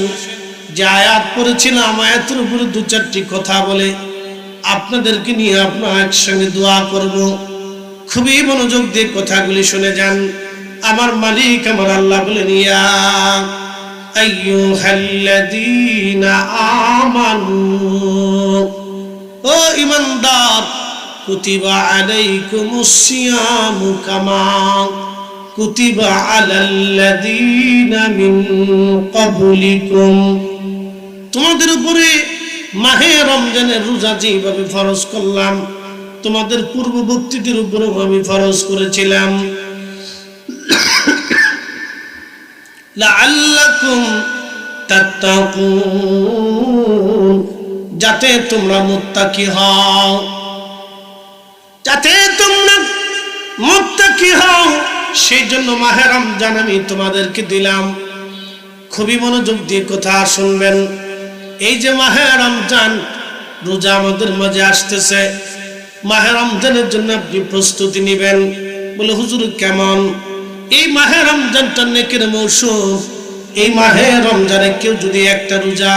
যে আয়াত পড়েছিলাম আয়াতের উপরে দু চারটি কথা বলে আপনাদেরকে নিয়ে আপনারা একসঙ্গে দোয়া করব। খুবই মনোযোগ দিয়ে কথাগুলি শুনে যান। আমার মালিক, আমার আল্লাহ বলেন, ইয়া আইয়ুহাল্লাযীনা আমানু, ও ঈমানদার, কুতিবা আলাইকুমুস সিয়ামু কামা কুতিবা আলাল্লাযীনা মিন ক্বাবলিকুম, তোমাদের উপরে মাহে রমজানের রোজা যেভাবে ফরজ করলাম তোমাদের পূর্ববর্তীদের উপরেও আমি ফরজ করেছিলাম লাআল্লাকুম তাত্তাকুন, যাতে তোমরা মুত্তাকি হও, যাতে তোমরা মুত্তাকি হও, সেই জন্য মাহে রমজান আমি তোমাদেরকে দিলাম। খুবই মনোযোগ দিয়ে কথা শুনবেন। এই যে মাহে রমজান রোজা আমাদের মাঝে আসতেছে, মাহে রমজানের জন্য আপনি প্রস্তুতি নেবেন। বলে হুজুর কেমন? এই মাহে রমজানটা নেকের মৌসুম। এই মাহে রমজানে কেউ যদি একটা রোজা,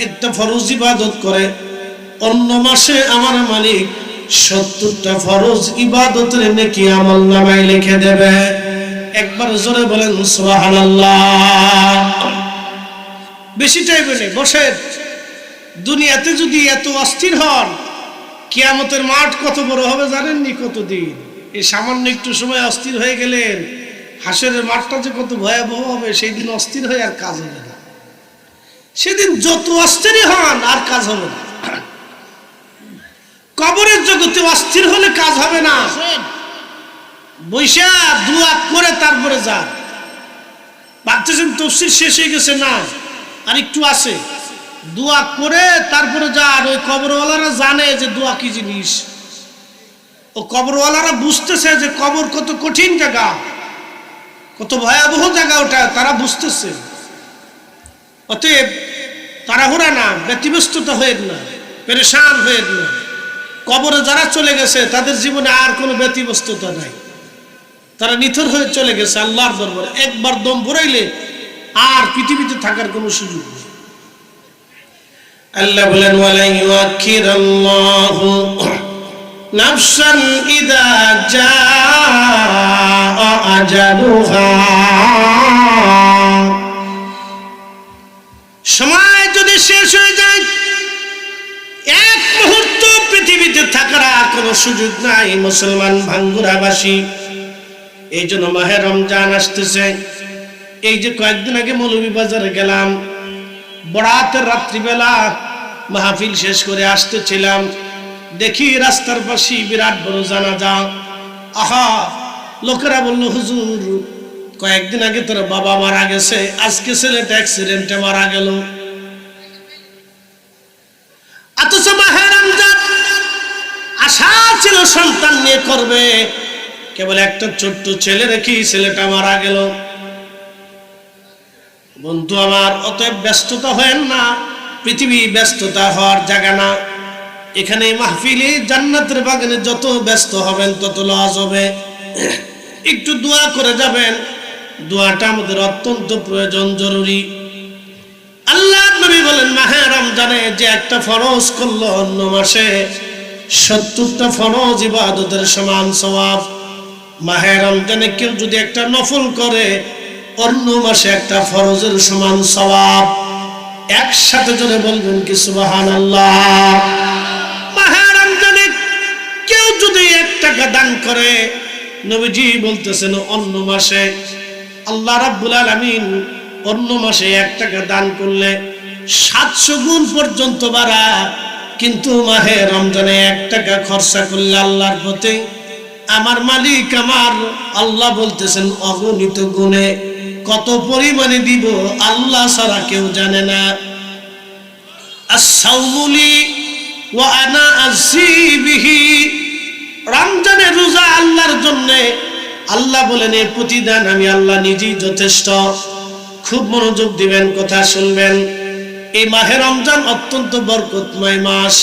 একটা ফরজ ইবাদত করে, অন্য মাসে আমার মালিক 70টা ফরজ ইবাদতের নেকি আমলনামায় লিখে দেবে। একবার জোরে বলেন সুবহানাল্লাহ। বেশি টাইম নেই, বসেন। দুনিয়াতে যদি এত অস্থির হন, কিয়ামতের মাঠ কত বড় হবে জানেননি? কতদিন এই সামান্য একটু সময় অস্থির হয়ে গেলেন, হাসরের মাঠটা যে কত ভয়াবহ হবে, সেই দিন অস্থির হয়ে আর কাজ হবে না। সেদিন যত অস্থিরই হন আর কাজ হবে না। কবরের জগতে অস্থির হলে কাজ হবে না। বৈশা দোয়া করে তারপরে যান। ভাবতেছেন তাফসীর শেষ হয়ে গেছে, না আর একটু আছে। দোয়া করে তারপরে যান। ওই কবরওয়ালারা জানে যে দোয়া কি জিনিস। ও কবরওয়ালারা বুঝতেছে যে কবর কত কঠিন জায়গা, কত ভয়াবহ জায়গা, ওটা তারা বুঝতেছে। অতএব তাড়াহুড়া না, ব্যতিব্যস্ততা হয়েন না, পেরেশান হয়েন না। কবরে যারা চলে গেছে তাদের জীবনে আর কোনো ব্যতিব্যস্ততা নাই, তারা নিথর হয়ে চলে গেছে আল্লাহর দরবারে। একবার দম ভরাইলে আর পৃথিবীতে থাকার কোনো সুযোগ নেই। আল্লাহ বলেন ওয়ালা ইউআখিরাল্লাহু নাফসান ইযা জাআ আজালুহা। সময় যদি শেষ হয়ে যায়, এক মুহূর্ত পৃথিবীতে থাকার আর কোনো সুযোগ নাই মুসলমান ভাঙ্গুরাবাসী। এই জন্য মাহে রমজান আসতেছে। এই যে কয়েকদিন আগে মৌলভীবাজারে গেলাম, বরাতের রাত্রিবেলা মাহফিল শেষ করে আসতেছিলাম, দেখি রাস্তার পাশে বিরাট বড় জানাজা। আহা, লোকেরা বলল হুজুর কয়েকদিন আগে তোর বাবা মারা গেছে, আজকে ছেলেটা অ্যাক্সিডেন্টে মারা গেল। অথচ মাহে রমজান আশা ছিল সন্তান নিয়ে করবে, কেবল একটা ছোট্ট ছেলে রেখে ছেলেটা মারা গেল। বন্ধু আমার, অতএব ব্যস্ততা হয় না। পৃথিবী ব্যস্ততা হওয়ার জায়গা না। এখানে মাহফিলে জান্নাতের বাগানে যত ব্যস্ত হবেন তত লস হবে। একটু দোয়া করে যাবেন, দোয়াটা আমাদের অত্যন্ত প্রয়োজন, জরুরি। আল্লাহ নবী বলেন মাহে রমজানে যে একটা ফরজ করলো, অন্য মাসে 70টা ফরজ ইবাদতের সমান সওয়াব। মাহে রমজানে কেউ যদি একটা নফল করে, অন্য মাসে একটা ফরজের সমান সওয়াব। একসাথে জোরে বলবেন কি সুবহানাল্লাহ। মাহে রমজানে কেউ যদি 1 টাকা দান করে, নবীজি বলতেছেন অন্য মাসে আল্লাহ রাব্বুল আলামিন অন্য মাসে 1 টাকা দান করলে 700 গুণ পর্যন্ত বাড়া। কিন্তু মাহে রমজানে 1 টাকা খরচা করলে আল্লাহর পথে আমার মালিক আমার আল্লাহ বলতেছেন অগণিত গুণে কত পরিমাণে দিব আল্লাহ ছাড়া কেউ জানে না। আস-সাওমুলি ওয়া আনা আসিবিহি, রমজানের রোজা আল্লাহর জন্য। আল্লাহ বলেন এই প্রতিদান আমি আল্লাহ নিজেই যথেষ্ট। খুব মনোযোগ দিবেন, কথা শুনবেন। এই মাহে রমজান অত্যন্ত বরকতময় মাস।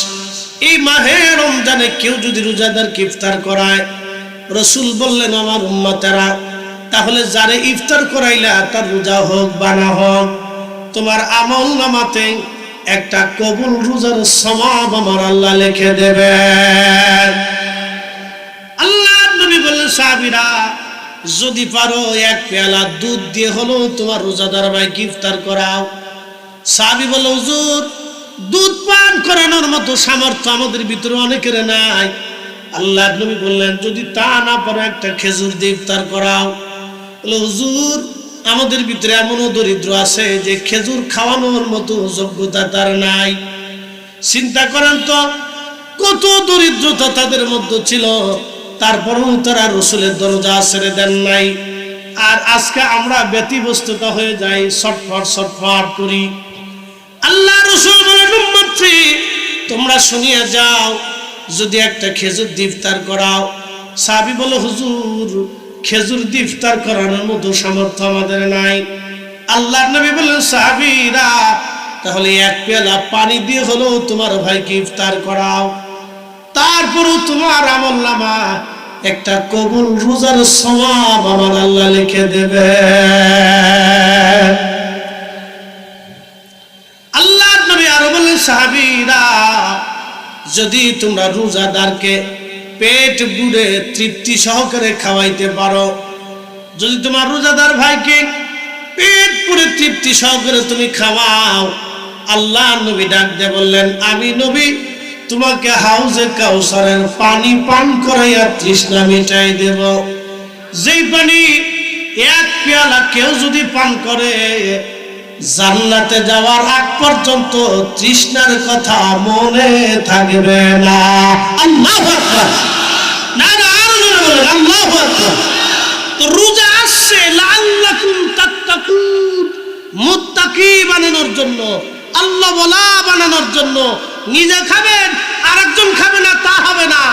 এই মাহে রমজানে কেউ যদি রোজাদারকে ইফতার করায়, রাসূল বললেন আমার উম্মতেরা, তাহলে যারে ইফতার করাইলা তার রোজা হোক বা না হোক, তোমার আমল নামাতে একটা কবুল রোজার সওয়াব আমার আল্লাহ লিখে দেবেন। আল্লাহ নবী বললেন সাহাবীরা যদি পারো 1 পেয়ালা দুধ দিয়ে হলো তোমার রোজাদার ভাইকে ইফতার করাও। সাহাবী বলল হুজুর দুধ পান করানোর মতো সামর্থ্য আমাদের ভিতরে অনেকের নাই। আল্লাহ নবী বললেন যদি তা না পারো একটা খেজুর দিয়ে ইফতার করাও। বলে হুজুর আমাদের ভিতরে এমনও দরিদ্র আছে যে খেজুর খাওয়ানোর মতো যোগ্যতা তার নাই। চিন্তা করেন তো কত দরিদ্রতা তাদের মধ্যে ছিল, তারপরেও তারা রসুলের দরজা ছেড়ে দেন নাই। আর আজকে আমরা ব্যতিব্যস্ততা হয়ে যাই, ছটফট করি। আল্লাহ রসুল বলেন, উম্মতী তোমরা শুনিয়া যাও, যদি একটা খেজুর দিয়ে ইফতার করাও। সাহাবী বলে, হুজুর খেজুর দিয়ে ইফতার করানোর মতো সামর্থ্য আমাদের নাই। আল্লাহর নবী বললেন, সাহাবীরা তাহলে এক পেয়ালা পানি দিয়ে হলেও তোমার ভাইকে ইফতার করাও, তারপরও তোমার আমলনামা একটা কবুল রোজার সওয়াব আমার আল্লাহ লিখে দেবে। আল্লাহর নবী আরো বললেন, সাহাবীরা যদি তোমরা রোজাদারকে পেট বুড়ে তৃপ্তি সহকারে খাওয়াইতে পারো, যদি তোমার রোজাদার ভাইকে পেট পুরে তৃপ্তি সহকারে তুমি খাওয়াও, আল্লাহ নবী ডাক দিয়ে বললেন, আমি নবী তোমাকে হাউজে কাউসারের পানি পান করাইয়া তৃষ্ণা মিটাই দেব। যেই পানি এক পেয়ালা কেউ যদি পান করে, জান্নাতে যাওয়ার আগ পর্যন্ত তৃষ্ণার কথা মনে থাকবে না। আল্লাহু আকবার। না না, আরো জোরে বলেন আল্লাহু আকবার। তো রোজা আসছে লাআল্লাকুম তাত্তাকুন, মুত্তাকি বানানোর জন্য, আল্লাহ ওয়ালা বানানোর জন্য। নিজে খাবেন আর একজন খাবে না তা হবে না,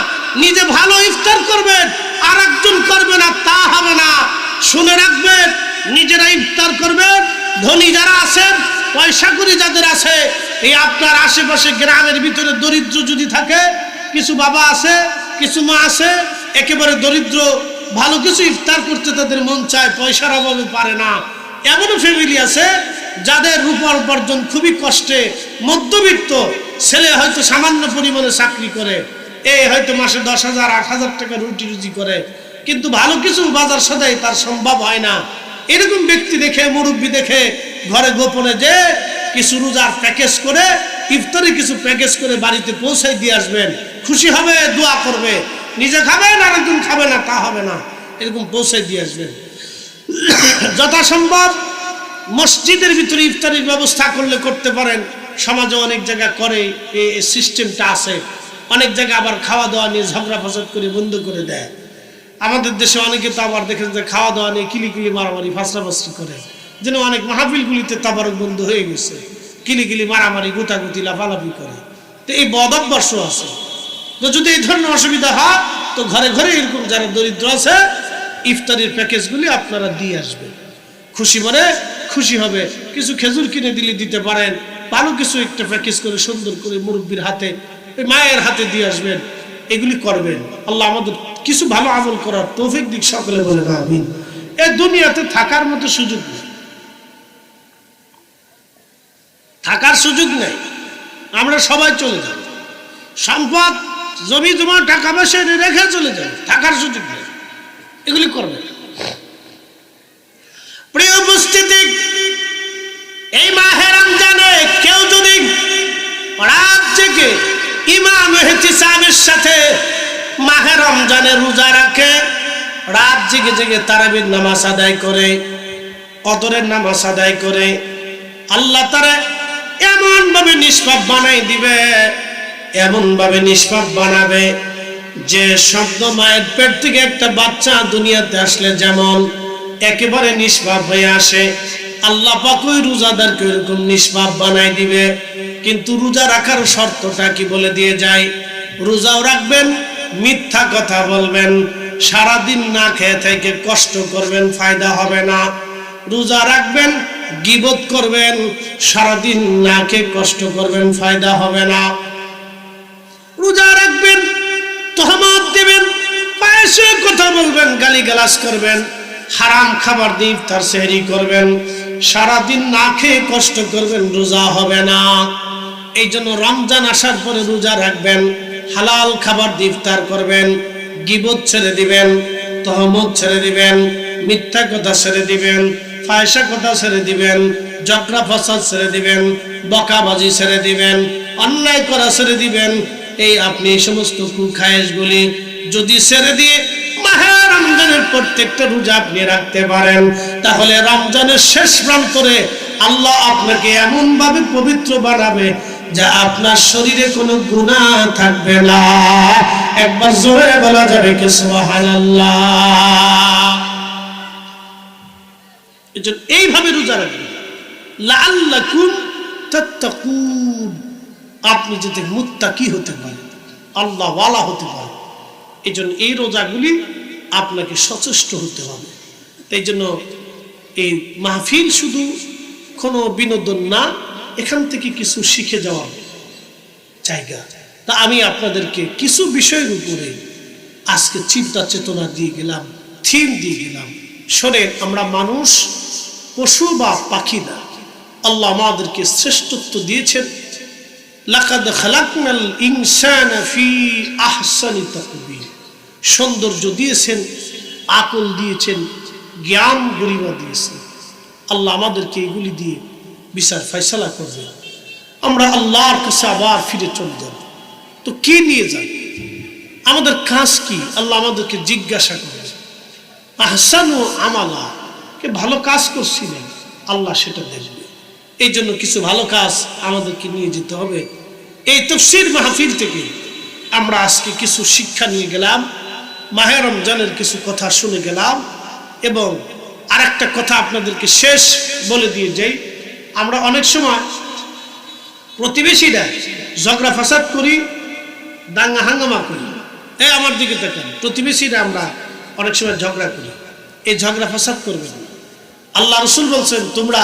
নিজে ভালো ইফতার করবেন আর একজন করবে না তা হবে না। শুনে রাখবেন, নিজেরা ইফতার করবেন। ধনী যারা আছেন, পয়সা করি যাদের আছে, এই আপনার আশেপাশে গ্রামের ভিতরে দরিদ্র যদি থাকে, কিছু বাবা আছে কিছু মা আছে একেবারে দরিদ্র, ভালো কিছু ইফতার করতে তাদের মন চায়, পয়সার অভাবে পারে না। এমনও ফ্যামিলি আছে যাদের রূপার উপার্জন খুবই কষ্টে, মধ্যবিত্ত, ছেলে হয়তো সামান্য পরিমাণে চাকরি করে, এই হয়তো মাসে 10,000 8,000 টাকা রুজি করে, কিন্তু ভালো কিছু বাজার সদাই তার সম্ভব হয় না। এরকম ব্যক্তি দেখে, মুরব্বী দেখে ঘরে গোপনে যে কিছু রোজার প্যাকেজ করে, ইফতারি কিছু প্যাকেজ করে বাড়িতে পৌঁছাই দিয়ে আসবেন, খুশি হবে, দোয়া করবে। নিজে খাবেন আর একজন খাবে না তা হবে না, এরকম পৌঁছাই দিয়ে আসবেন। যথাসম্ভব মসজিদের ভিতরে ইফতারির ব্যবস্থা করলে করতে পারেন। সমাজে অনেক জায়গা করে, এই সিস্টেমটা আছে। অনেক জায়গা আবার খাওয়া দাওয়া নিয়ে ঝগড়া ফাসাদ করে বন্ধ করে দেয়। আমাদের দেশে অনেকে তো আবার দেখেন যে খাওয়া দাওয়া নিয়ে কিলিকিলি মারামারি ফাঁসরাফাসরি করে, যেন অনেক মাহফিলগুলিতে তাবারক বন্ধ হয়ে গেছে, কিলিকিলি মারামারি গুতাগুতি লাফালাফি করে। তো এই বদ অভ্যাস আছে। তো যদি এই ধরনের অসুবিধা হয়, তো ঘরে ঘরে এরকম যারা দরিদ্র আছে, ইফতারির প্যাকেজগুলি আপনারা দিয়ে আসবেন। খুশি মনে খুশি হবে। কিছু খেজুর কিনে দিলে দিতে পারেন, ভালো কিছু একটা প্যাকেজ করে সুন্দর করে মুরব্বীর হাতে, মায়ের হাতে দিয়ে আসবেন। এগুলি করবেন। আল্লাহ আমাদের কিছু ভালো আমল করার তৌফিক দিক, সকলে বলে আমিন। এই দুনিয়াতে থাকার মতো সুযোগ নেই, থাকার সুযোগ নেই। আমরা সবাই চলে যাব, সম্পদ জমি জমা টাকা পয়সা রেখে চলে যাব, থাকার সুযোগ নেই। এগুলি করবেন। প্রিয় উপস্থিতি, এই মাহে রমজানে কেউ যদি রাত জেগে ইমাম ইহতিসামের সাথে মাহে রমজানে রোজা রাখে, রাত জেগে জেগে তারাবির নামাজ আদায় করে, কদরের নামাজ আদায় করে, আল্লাহ তারা এমন ভাবে নিষ্পাপ বানাই দিবে, এমন ভাবে নিষ্পাপ বানাবে যে শব্দ মায়ের পেট থেকে একটা বাচ্চা দুনিয়াতে আসলে যেমন একেবারে নিষ্পাপ হয়ে আসে, আল্লাহ পাক ওই রোজাদারকে এরকম নিষ্পাপ বানাই দিবে। কিন্তু রোজা রাখার শর্তটা কি বলে দিয়ে যায়, রোজাও রাখবেন, মিথ্যা কথা বলবেন, সারাদিন না খেয়ে থেকে কষ্ট করবেন, ফায়দা হবে না। রোজা রাখবেন, গীবত করবেন, সারাদিন না খেয়ে কষ্ট করবেন, ফায়দা হবে না। রোজা রাখবেন, তহমত দিবেন, পায়েসে কথা বলবেন, গালিগালাজ করবেন, হারাম খাবার দিয়ে ইফতার সেহরি করবেন, সারাদিন না খেয়ে কষ্ট করবেন, রোজা হবে না। এই জন্য রমজান আসার পরে রোজা রাখবেন, হালাল খাবার দিয়ে ইফতার করবেন, গীবত ছেড়ে দিবেন, তহমত ছেড়ে দিবেন, মিথ্যা কথা ছেড়ে দিবেন, ফায়সা কথা ছেড়ে দিবেন, ঝগড়া ফাসাদ ছেড়ে দিবেন, বকাবাজি ছেড়ে দিবেন, অন্যায় করা ছেড়ে দিবেন। এই আপনি এই সমস্ত কুখায়েশগুলি যদি ছেড়ে দিয়ে মাহে রমজানের প্রত্যেকটা রোজা আপনি রাখতে পারেন, তাহলে রমজানের শেষ প্রান্তরে আল্লাহ আপনাকে এমন ভাবে পবিত্র বানাবে যে আপনার শরীরে কোনো গুনাহ থাকবে না। একবার জোরে বলা যাবে কি সুবহানাল্লাহ। এজন্য এইভাবে রোজা রাখবেন, লাআল্লাকুম তাত্তাকুন, আপনি যদি মুত্তাকি হতে পারেন, আল্লাহ ওয়ালা হতে পারেন। এই জন্য এই রোজাগুলি আপনাকে সচেষ্ট হতে হবে। এই জন্য এই মাহফিল শুধু কোনো বিনোদন না, এখান থেকে কিছু শিখে যাওয়ার জায়গা। তা আমি আপনাদেরকে কিছু বিষয়ের উপরে আজকে চিন্তা চেতনা দিয়ে গেলাম, থিম দিয়ে গেলাম। শোনেন, আমরা মানুষ, পশু বা পাখি না। আল্লাহ আমাদেরকে শ্রেষ্ঠত্ব দিয়েছেন। লাকাদ খালাকনাল ইনসানা ফি আহসানি তাকবীর, সৌন্দর্য দিয়েছেন, আকল দিয়েছেন, জ্ঞান গরিমা দিয়েছেন। আল্লাহ আমাদেরকে এগুলি দিয়ে বিচার ফয়সালা করবে। আমরা আল্লাহর কাছে আবার ফিরে চলে যাব। তো কি নিয়ে যাব? আমাদের কাজ কি? আল্লাহ আমাদেরকে জিজ্ঞাসা করবে। আহসানু আমালা, কে ভালো কাজ করছি না, আল্লাহ সেটা দেখবে। এই জন্য কিছু ভালো কাজ আমাদেরকে নিয়ে যেতে হবে। এই তাফসীর মাহফিল থেকে আমরা আজকে কিছু শিক্ষা নিয়ে গেলাম, মাহে রমজানের কিছু কথা শুনে গেলাম। এবং আরেকটা কথা আপনাদেরকে শেষ বলে দিয়ে যাই, আমরা অনেক সময় প্রতিবেশীরা ঝগড়া ফাসাদ করি, দাঙ্গা হাঙ্গামা করি। এই আমার দিকে তাকান, প্রতিবেশীরা আমরা অনেক সময় ঝগড়া করি। এই ঝগড়া ফাসাদ করবে না। আল্লাহ রাসূল বলছেন, তোমরা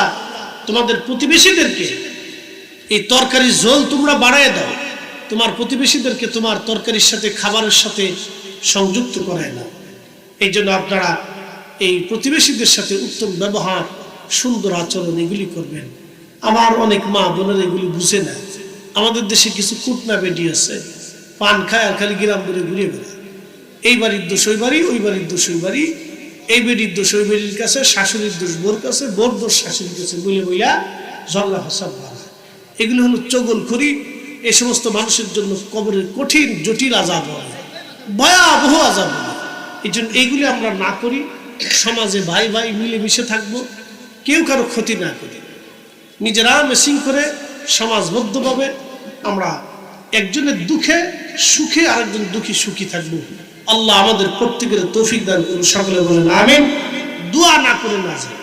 তোমাদের প্রতিবেশীদেরকে এই তরকারির ঝোল তোমরা বাড়ায় দাও, তোমার প্রতিবেশীদেরকে তোমার তরকারির সাথে, খাবারের সাথে সংযুক্ত করায় না। এই জন্য আপনারা এই প্রতিবেশীদের সাথে উত্তম ব্যবহার, সুন্দর আচরণ এগুলি করবেন। আমার অনেক মা বোনেরা এগুলি বুঝে না। আমাদের দেশে কিছু কুটনা বেটি আছে, পান খায় আর খালি গ্রাম ধরে ঘুরে বেড়ায়। এই বাড়ির দোষ ওই বাড়ি, ওই বাড়ির দোষ ওই বাড়ি, এই বেটির দোষ ওই বেটির কাছে, শাশুড়ির দোষ বোর কাছে, বোর দোষ শাশুড়ির কাছে, বলে বইলা ঝগড়া ফাসাদ বাড়ায়। এগুলো হলো চগলখড়ি। এই সমস্ত মানুষের জন্য কবরের কঠিন জটিল আযাব হবে, ভয়াবহ আযাব হবে। এই জন্য এইগুলি আমরা না করি। সমাজে ভাই ভাই মিলেমিশে থাকবো, কেউ কারো ক্ষতি না করি, নিজেরা মেশিং করে সমাজবদ্ধভাবে আমরা একজনের দুঃখে সুখে আরেকজন দুঃখী সুখী থাকবো। আল্লাহ আমাদের প্রত্যেকের তৌফিক দান করুন। সকলে বলেন আমিন। দোয়া না করে না যাই,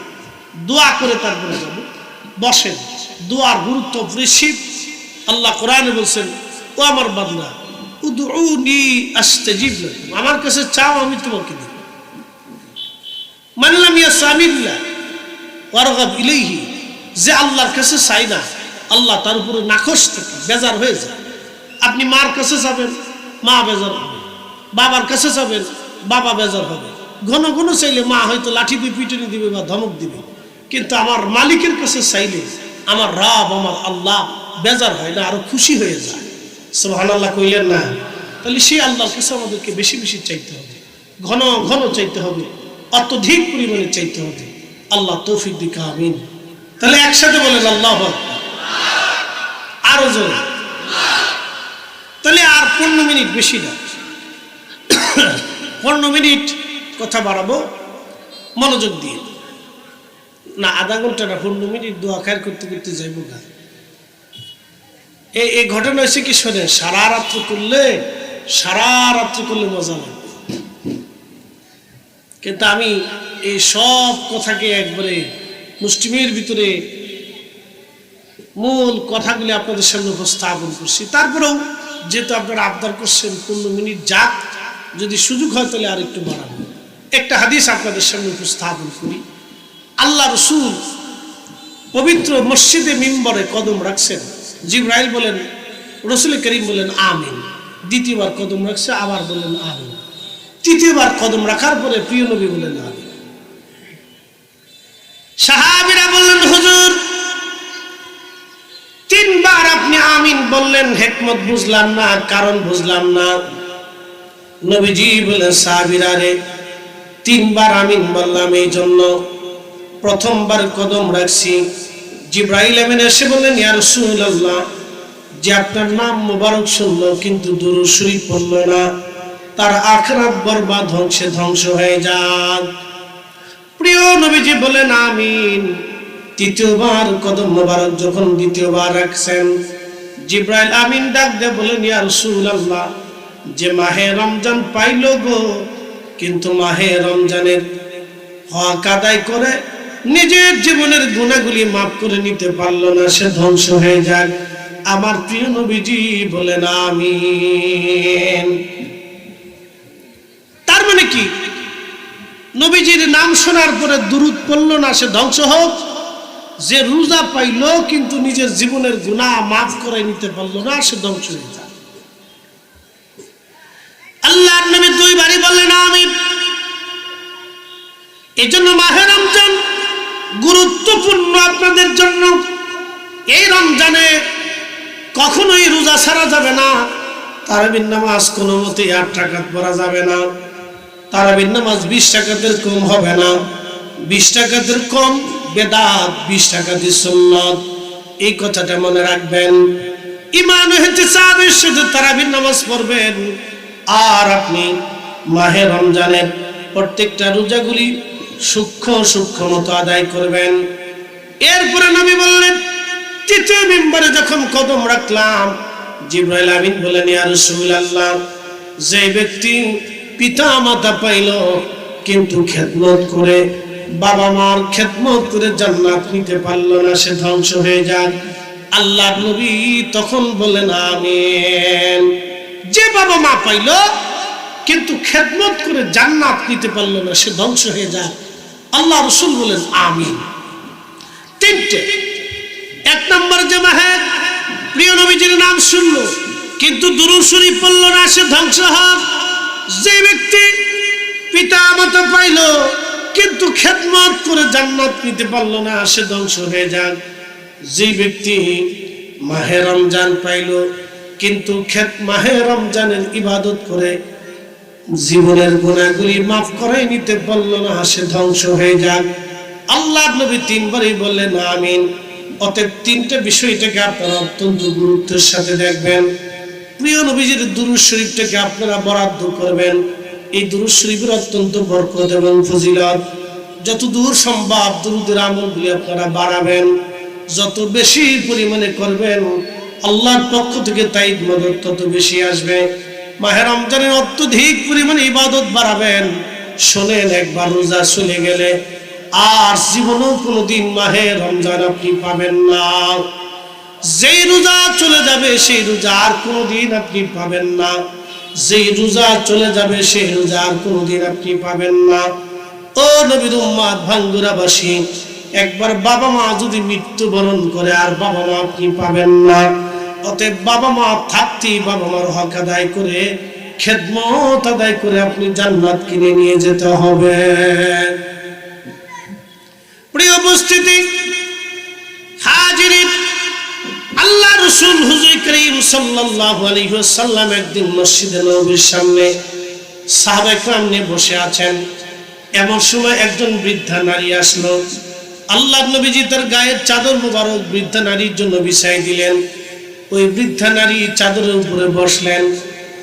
দোয়া করে তারপরে যাবো। বসেন, দোয়ার গুরুত্ব অপরিসীম। আল্লাহ কোরআনে বলছেন, ও আমার বান্দা, উদউনি আস্তাজিব লাকুম, আমার কাছে চাও আমি তোমাকে দেব। মান লাম ইয়াসামিল্লাহ ওয়ারগাব ইলাইহি, যে আল্লাহর কাছে চাই না, আল্লাহ তার উপরে নাখোশ থাকে, বেজার হয়ে যায়। আপনি মার কাছে যাবেন, মা বেজার হবে। বাবার কাছে যাবেন, বাবা বেজার হবে। ঘন ঘন চাইলে মা হয়তো লাঠি দিয়ে পিটুনি দিবে বা ধমক দিবে। কিন্তু আমার মালিকের কাছে চাইলে আমার রব, আমার আল্লাহ বেজার হয় না, আরো খুশি হয়ে যায়। সুবহানাল্লাহ কইলেন না? তাহলে সেই আল্লাহর কাছে আমাদেরকে বেশি বেশি চাইতে হবে, ঘন ঘন চাইতে হবে, অত্যধিক পরিমাণে চাইতে হবে। আল্লাহ তৌফিক দিক, আমিন। তাহলে একসাথে বলেন আল্লাহু আকবার, আরো জোরে। তাহলে আর 15 মিনিট, বেশি না, 15 মিনিট কথা বাড়াবো, মনোযোগ দিয়ে। না আধা ঘন্টা না, 15 মিনিট দোয়া খায়ের করতে করতে যাইব না। এই ঘটনা হয়েছে কি শোনেন, সারা রাত্র করলে মজা লাগবে। কিন্তু আমি এই সব কথাকে একবারে মুষ্টিমের ভিতরে মূল কথাগুলি আপনাদের সামনে উপস্থাপন করছি। তারপরেও যেহেতু আপনারা আবদার করছেন 15 মিনিট যাক, যদি সুযোগ হয় তাহলে আর একটু বাড়াবো। একটা হাদিস আপনাদের সামনে উপস্থাপন করি। আল্লাহ রাসূল পবিত্র মসজিদে মিম্বরে কদম রাখছেন। জিবরাইল বলেন, রাসূল করিম বলেন আমিন। দ্বিতীয়বার কদম রাখছে, আবার বলেন আমিন। তৃতীয়বার কদম রাখার পরে প্রিয় নবী বলেন আমিন। সাহাবীরা বললেন, হুজুর 3 বার আপনি আমিন বললেন, হিকমত বুঝলাম না, কারণ বুঝলাম না। নবীজি বলেন, সাহাবীরা রে, 3 বার আমিন বললাম এই জন্য, প্রথমবার কদম রাখছি, জিবরাইল আমিন এসে বললেন, ইয়া রাসূলুল্লাহ, যে আপনার নাম মোবারক শুনলো কিন্তু দুরূদ শরীফ পড়লো না, তার আখিরাত বরবাদ, ধ্বংস হয়ে যাক। প্রিয় নবীজি বলেন আমিন। তৃতীয়বার কদম মোবারক যখন দ্বিতীয়বার রাখছেন, জিব্রাইল আমিন ডাক দিয়ে বলেন, ইয়া রাসূলুল্লাহ, যে মাহে রমজান পাইল গো, কিন্তু মাহে রমজানের হক আদায় করে নিজের জীবনের গুনাহগুলি মাফ করে নিতে পারলো না, সে ধ্বংস হয়ে যাক। আমার প্রিয় নবীজি বলেন আমিন। তার মানে কি, নবীজির নাম শোনার পরে দুরূদ পড়লো না, সে ধ্বংস হোক। যে রোজা পাইলো কিন্তু নিজের জীবনের গুনাহ মাফ করে নিতে পারলো না, সে ধ্বংস হয়ে যাক। আল্লাহর নবী দুইবারই বললেন আমিন। এই জন্য মাহে রমজান গুরুত্বপূর্ণ আপনাদের জন্য। এই রমজানে কখনোই রোজা ছাড়া যাবে না। তারাবির নামাজ কোনো মতেই 8 রাকাত পড়া যাবে না। তারাবির নামাজ 20 রাকাতের কম হবে না। 20 রাকাতের কম বেদাত, 20 রাকাতের সুন্নাত। এই কথাটা মনে রাখবেন। ঈমান ও ইহতিসাবের সাথে তারাবির নামাজ পড়বেন। আর আপনি মাহে রমজানের প্রত্যেকটা রোজাগুলি সূক্ষ্ম সূক্ষ্ম মতো আদায় করবেন। এরপরে নবী বললেন, তৃতীয় মিম্বরে যখন কদম রাখলাম, জিবরাইল আমিন বলেন, ইয়া রাসূলুল্লাহ, যে ব্যক্তি পিতা মাতা পাইল কিন্তু খেদমত করে, বাবা মার খেদমত করে জান্নাত নিতে পারলো না, সে ধ্বংস হয়ে যাক। আল্লাহর নবী তখন বলেন আমিন। যে বাবা মা পাইল কিন্তু খেদমত করে জান্নাত নিতে পারলো না, সে ধ্বংস হয়ে যাক। আল্লাহ রাসূল বলেন আমিন। তিনটে। 1 নম্বর, যে মাহে প্রিয় নবীজির নাম শুনলো কিন্তু দুরূদ শরীফ পড়লো না, সে ধ্বংস হোক। যে ব্যক্তি পিতা মাতা পাইল কিন্তু খেদমত করে জান্নাত নিতে পারলো না, সে ধ্বংস হয়ে যাক। যে ব্যক্তি মাহে রমজান পাইল কিন্তু মাহে রমজানের ইবাদত করে জীবনের গুনাহগুলি মাফ করে নিতে পারলো না, সে ধ্বংস হয়ে যাক। আল্লাহর নবী 3 বারই বললেন আমিন। অতএব 3টে বিষয়টাকে আপনারা অত্যন্ত গুরুত্বের সাথে দেখবেন। প্রিয় নবীজির দুরূদ শরীফটাকে আপনারা বরাদ্দ করবেন। এই দুরূদ শরীফের অত্যন্ত বরকত এবং ফজিলত। যত দূর সম্ভব দুরূদের আমলগুলি আপনারা বাড়াবেন। যত বেশি পরিমাণে করবেন, আল্লাহর পক্ষ থেকে তাইদ মদদ তত বেশি আসবে। মাহে রমজানের অত্যধিক পরিমাণে ইবাদত বাড়াবেন। শোনেন, একবার রোজা চলে গেলে আর জীবনেও কোনোদিন মাহে রমজান আপনি পাবেন না। যেই রোজা চলে যাবে সেই রোজা আর কোনোদিন আপনি পাবেন না। যেই রোজা চলে যাবে সেই রোজা আর কোনোদিন আপনি পাবেন না। ও নবীর উম্মত ভাঙ্গুরাবাসী, একবার বাবা মা যদি মৃত্যুবরণ করে আর বাবা মা আপনি পাবেন না। অতএব বাবা মা থাকতেই বাবা মার হক আদায় করে, খেদমত আদায় করে আপনি জান্নাত কিনে নিয়ে যেতে হবে। প্রিয় উপস্থিতি, হাজিরিন, আল্লাহ রাসূল হুজুর করিম সাল্লাল্লাহু আলাইহি ওয়াসাল্লাম একদিন মসজিদে নববীর সামনে সাহাবায়ে কেরাম নিয়ে বসে আছেন। এমন সময় একজন বৃদ্ধা নারী আসলো। আল্লাহর নবীজি তার গায়ের চাদর মুবারক বৃদ্ধা নারীর জন্য বিছাই দিলেন। ওই বৃদ্ধা নারী চাদরের উপরে বসলেন।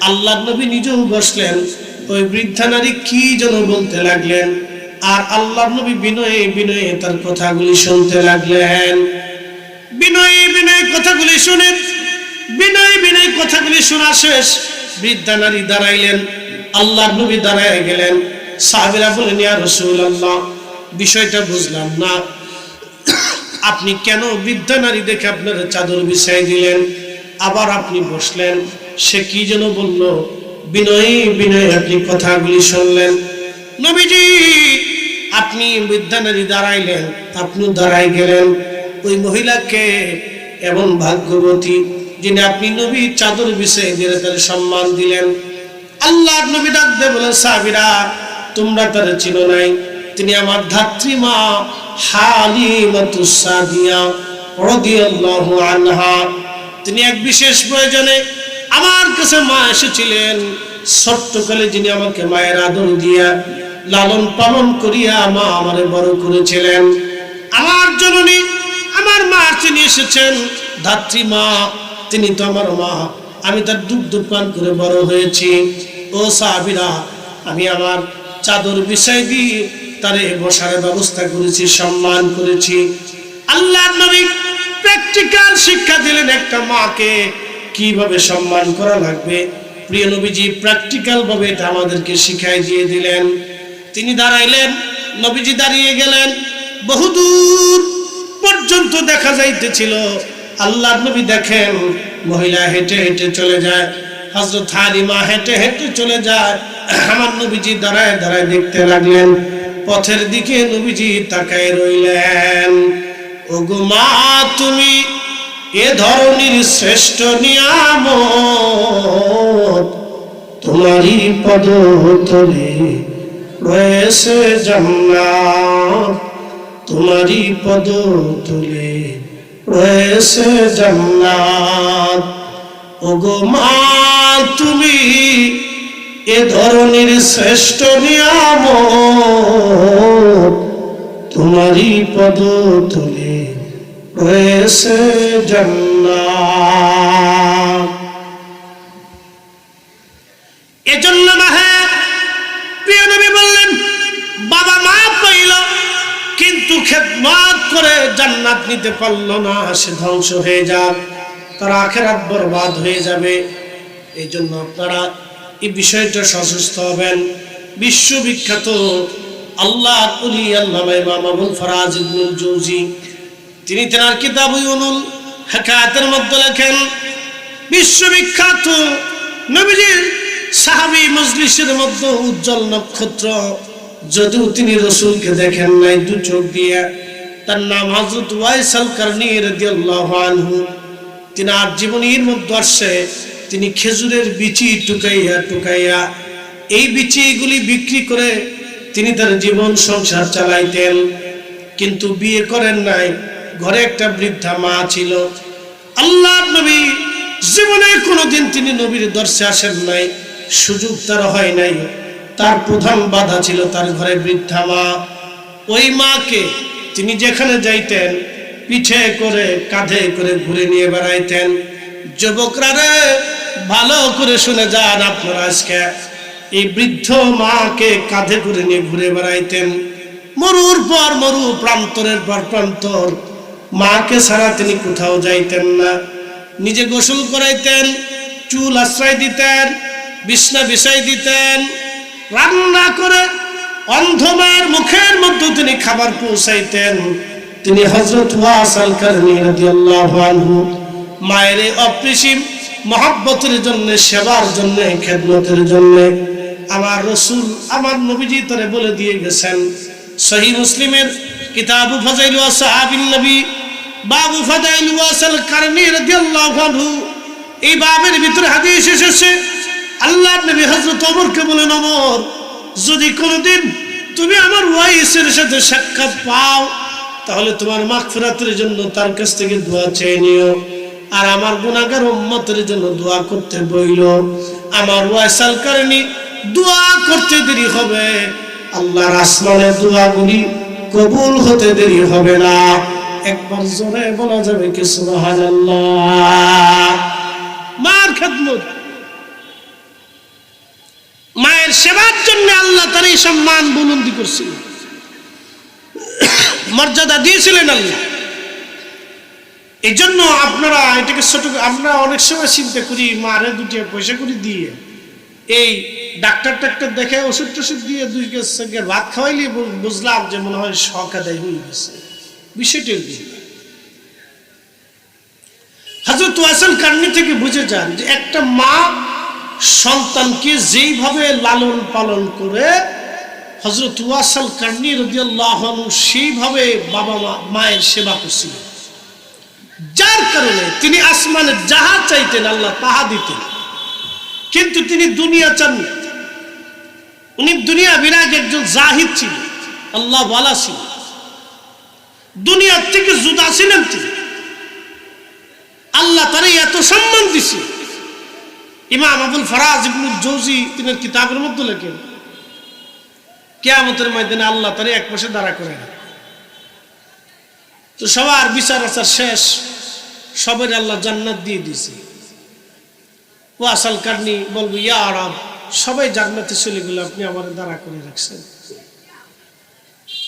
আল্লাহর নবী নিজেও বসলেন। ওই বৃদ্ধা নারী কি যেন বলতে লাগলেন, আর আল্লাহর নবী বিনয়ে বিনয়ে তার কথাগুলি শুনতে লাগলেন। বিনয়ে বিনয়ে কথাগুলি শুনেন। বিনয়ে বিনয়ে কথাগুলি শোনা শেষ, বৃদ্ধা নারী দাঁড়াইলেন। আল্লাহর নবী দাঁড়ায় গেলেন। সাহাবীরা বলেন, ইয়া রাসূলুল্লাহ, বিষয়টা বুঝলাম না, আপনি কেন বৃদ্ধা নারী দেখে আপনার চাদর বিছাই দিলেন, আবার আপনি বসলেন? সে কি যেন বলল, বিনয়ে বিনয়ে আপনি কথাগুলি শুনলেন। নবীজি, আপনি বৃদ্ধা নারী দাঁড়াইলেন, আপনি দাঁড়াই গেলেন। ওই মহিলাকে এমন ভাগ্যবতী যিনি আপনি নবী চাদর বিছাই দিয়ে তার সম্মান দিলেন। আল্লাহর নবী ডাক দিয়ে বলেন, সাহাবীরা, তোমরা তারে চিনো নাই? তিনি আমার ধাত্রী মা হালিমাতুস সাদিয়া রাদিয়াল্লাহু আনহা। তিনি এক বিশেষ প্রয়োজনে আমার কাছে মা এসেছিলেন। ছোট্টকালে যিনি আমাকে মায়ের আদর দিয়া লালন পালন করিয়া মা আমারে বড় করেছিলেন। আমার জননী, আমার মা তিনি এসেছেন। ধাত্রী মা, তিনি তো আমার মা। আমি তার দুগ্ধ পান করে বড় হয়েছি। ও সাহাবীরা, আমি আমার চাদর বিছাই দিয়ে তারে বসার ব্যবস্থা করেছি, সম্মান করেছি। আল্লাহর নবী প্র্যাকটিক্যাল শিক্ষা দিলেন একটা মাকে কিভাবে সম্মান করা লাগবে। প্রিয় নবীজি প্র্যাকটিক্যাল ভাবে এটা আমাদেরকে শিখাই দিয়ে দিলেন। তিনি দাঁড়াইলেন, নবীজি দাঁড়িয়ে গেলেন। বহুদূর পর্যন্ত দেখা যাইতেছিল। আল্লাহর নবী দেখেন মহিলা হেঁটে হেঁটে চলে যায়, হযরত হালিমা হেঁটে হেঁটে চলে যায়। আমার নবীজি দাঁড়ায় দাঁড়ায় দেখতে লাগলেন। পথের দিকে নবীজি তাকায় রইলেন। ওগো মা, তুমি এ ধরনের শ্রেষ্ঠ নিয়ামত, তোমারই পদতলে রয়েছে জান্নাত, তোমারই পদতলে রয়েছে জান্নাত। ওগো মা, তুমি এ ধরনের শ্রেষ্ঠ নিয়ামত, তোমারই পদতলে রয়েছে জান্নাত। এজন্য প্রিয় নবী বললেন, বাবা মা পাইল কিন্তু খেদমত করে জান্নাত নিতে পারলো না, সে ধ্বংস হয়ে যাক, তার আখিরাত বরবাদ হয়ে যাবে। এই জন্য আপনারা এই বিষয়টা সচেষ্ট হবেন। বিশ্ববিখ্যাত আল্লাহ ওলি আল্লামা ইমাম আবুল ফারাজ ইবনুল জৌজি, তিনি তার কিতাব উলুল হিকায়াতের মধ্যে লেখেন, বিশ্ববিখ্যাত নবীজির সাহাবী মজলিসের মধ্যে উজ্জ্বল নক্ষত্র, যদিও তিনি রাসূলকে দেখেন নাই দু চোখ দিয়ে, তার নাম হযরত ওয়াইস আল কারনী রাদিয়াল্লাহু আনহু। তিনি আর জীবনীর মধ্যে আসছে, তিনি খেজুরের বিচি টুকাইয়া টুকাইয়া এই বিচিগুলি বিক্রি করে তিনি তার জীবন সংসার চালাইতেন। কিন্তু বিয়ে করেন নাই, ঘরে একটা বৃদ্ধা মা ছিল। আল্লাহর নবী জীবনে কোনোদিন তিনি নবীর দর্শে আসেন নাই, সুযোগ তার হয় নাই। তার প্রধান বাধা ছিল তার ঘরে বৃদ্ধা মা। ওই মাকে তিনি যেখানে যাইতেন পিঠে করে কাঁধে করে ঘুরে নিয়ে বেড়াইতেন। যুবকরা রে, ভালো করে শুনে যান আপনারা, আজকে এই বৃদ্ধ মাকে কাঁধে করে নিয়ে ঘুরে বেড়াইতেন। মরুর পর মরু, প্রান্তরের পর প্রান্তর, মাকে ছাড়া তিনি কোথাও যাইতেন না। নিজে গোসল করাইতেন, চুল আশ্রয় দিতেন, বিছনা বিছাই দিতেন, রান্না করে অন্ধ মায়ের মুখের মধ্যে তিনি খাবার পৌঁছাইতেন। তিনি হযরত ওয়াইস আল কারনী রাদিয়াল্লাহু আনহু মায়ের অপরিসীম মহব্বতের জন্য, সেবার জন্য, খেদমতের জন্য আমার রাসূল আমার নবীজি তারে বলে দিয়ে গেছেন। সহিহ মুসলিমের কিতাবু ফাযাইল ওয়া সাহাবিন নবী, বাবু ফাযাইল ওয়াইস আল কারনী রাদিয়াল্লাহু আনহু, এই বাবের ভিতরে হাদিস এসেছে আল্লাহর নবী হযরত ওমরকে বলেন, ওমর, যদি কোনোদিন তুমি আমার ওয়াইসের সাথে সাক্ষাৎ পাও তাহলে তোমার মাগফিরাতের জন্য তার কাছ থেকে দোয়া চেয়ে নিও, আর আমার গুনাহগার উম্মতের জন্য দোয়া করতে বইল। আমার ওয়াইস আল কারনী দোয়া করতে দেরি হবে, আল্লাহর আসমানে দোয়াগুলি কবুল হতে দেরি হবে না। একবার জোরে বলা যাবে কি সুবহানাল্লাহ। মার খেদমত, মায়ের সেবার জন্য আল্লাহ তার এই সম্মান বুলন্দি করছিলেন, মর্যাদা দিয়েছিলেন আল্লাহ। এই জন্য আপনারা এটাকে ছোট, আমরা অনেক সময় চিন্তা করি মারে দুটি পয়সা করে দিয়ে এই ডাক্তার টাক্তার দেখে ওষুধ টষুধ দিয়ে 2 কেজি ভাত খাওয়াইলে বুঝলাম যে মনে হয় শখ আদায় হয়ে গেছে। বিষয়টা হযরত ওয়াইস আল কারনী থেকে বুঝে যান যে একটা মা সন্তানকে যেইভাবে লালন পালন করে হযরত ওয়াইস আল কারনী রাদিয়াল্লাহু আনহু সেইভাবে বাবা মায়ের সেবা করছিলেন, যার কারণে তিনি আসমানে যাহা চাইতেন আল্লাহ তাহা দিতেন। কিন্তু তিনি দুনিয়া চান না, উনি দুনিয়া বিরাগ একজন জাহিদ ছিলেন, আল্লাহ ওয়ালা ছিলেন, দুনিয়ার থেকে জুদা ছিলেন তিনি। আল্লাহ তারে এত সম্মান দিছে। ইমাম আবুল ফারাজ ইবনুল জৌজি তিনি কিতাবের মধ্যে লেখেন, কিয়ামতের ময়দানে আল্লাহ তারে এক পাশে দাঁড়া করে, তো সবার বিচার আচার শেষ, সবার আল্লাহ জান্নাত দিয়ে দিয়েছে। ওয়াইস আল কারনী বলবো, ইয়া রব, সবাই জান্নাতে চলে গেল, আপনি আমার দাঁড়া করে রাখছেন।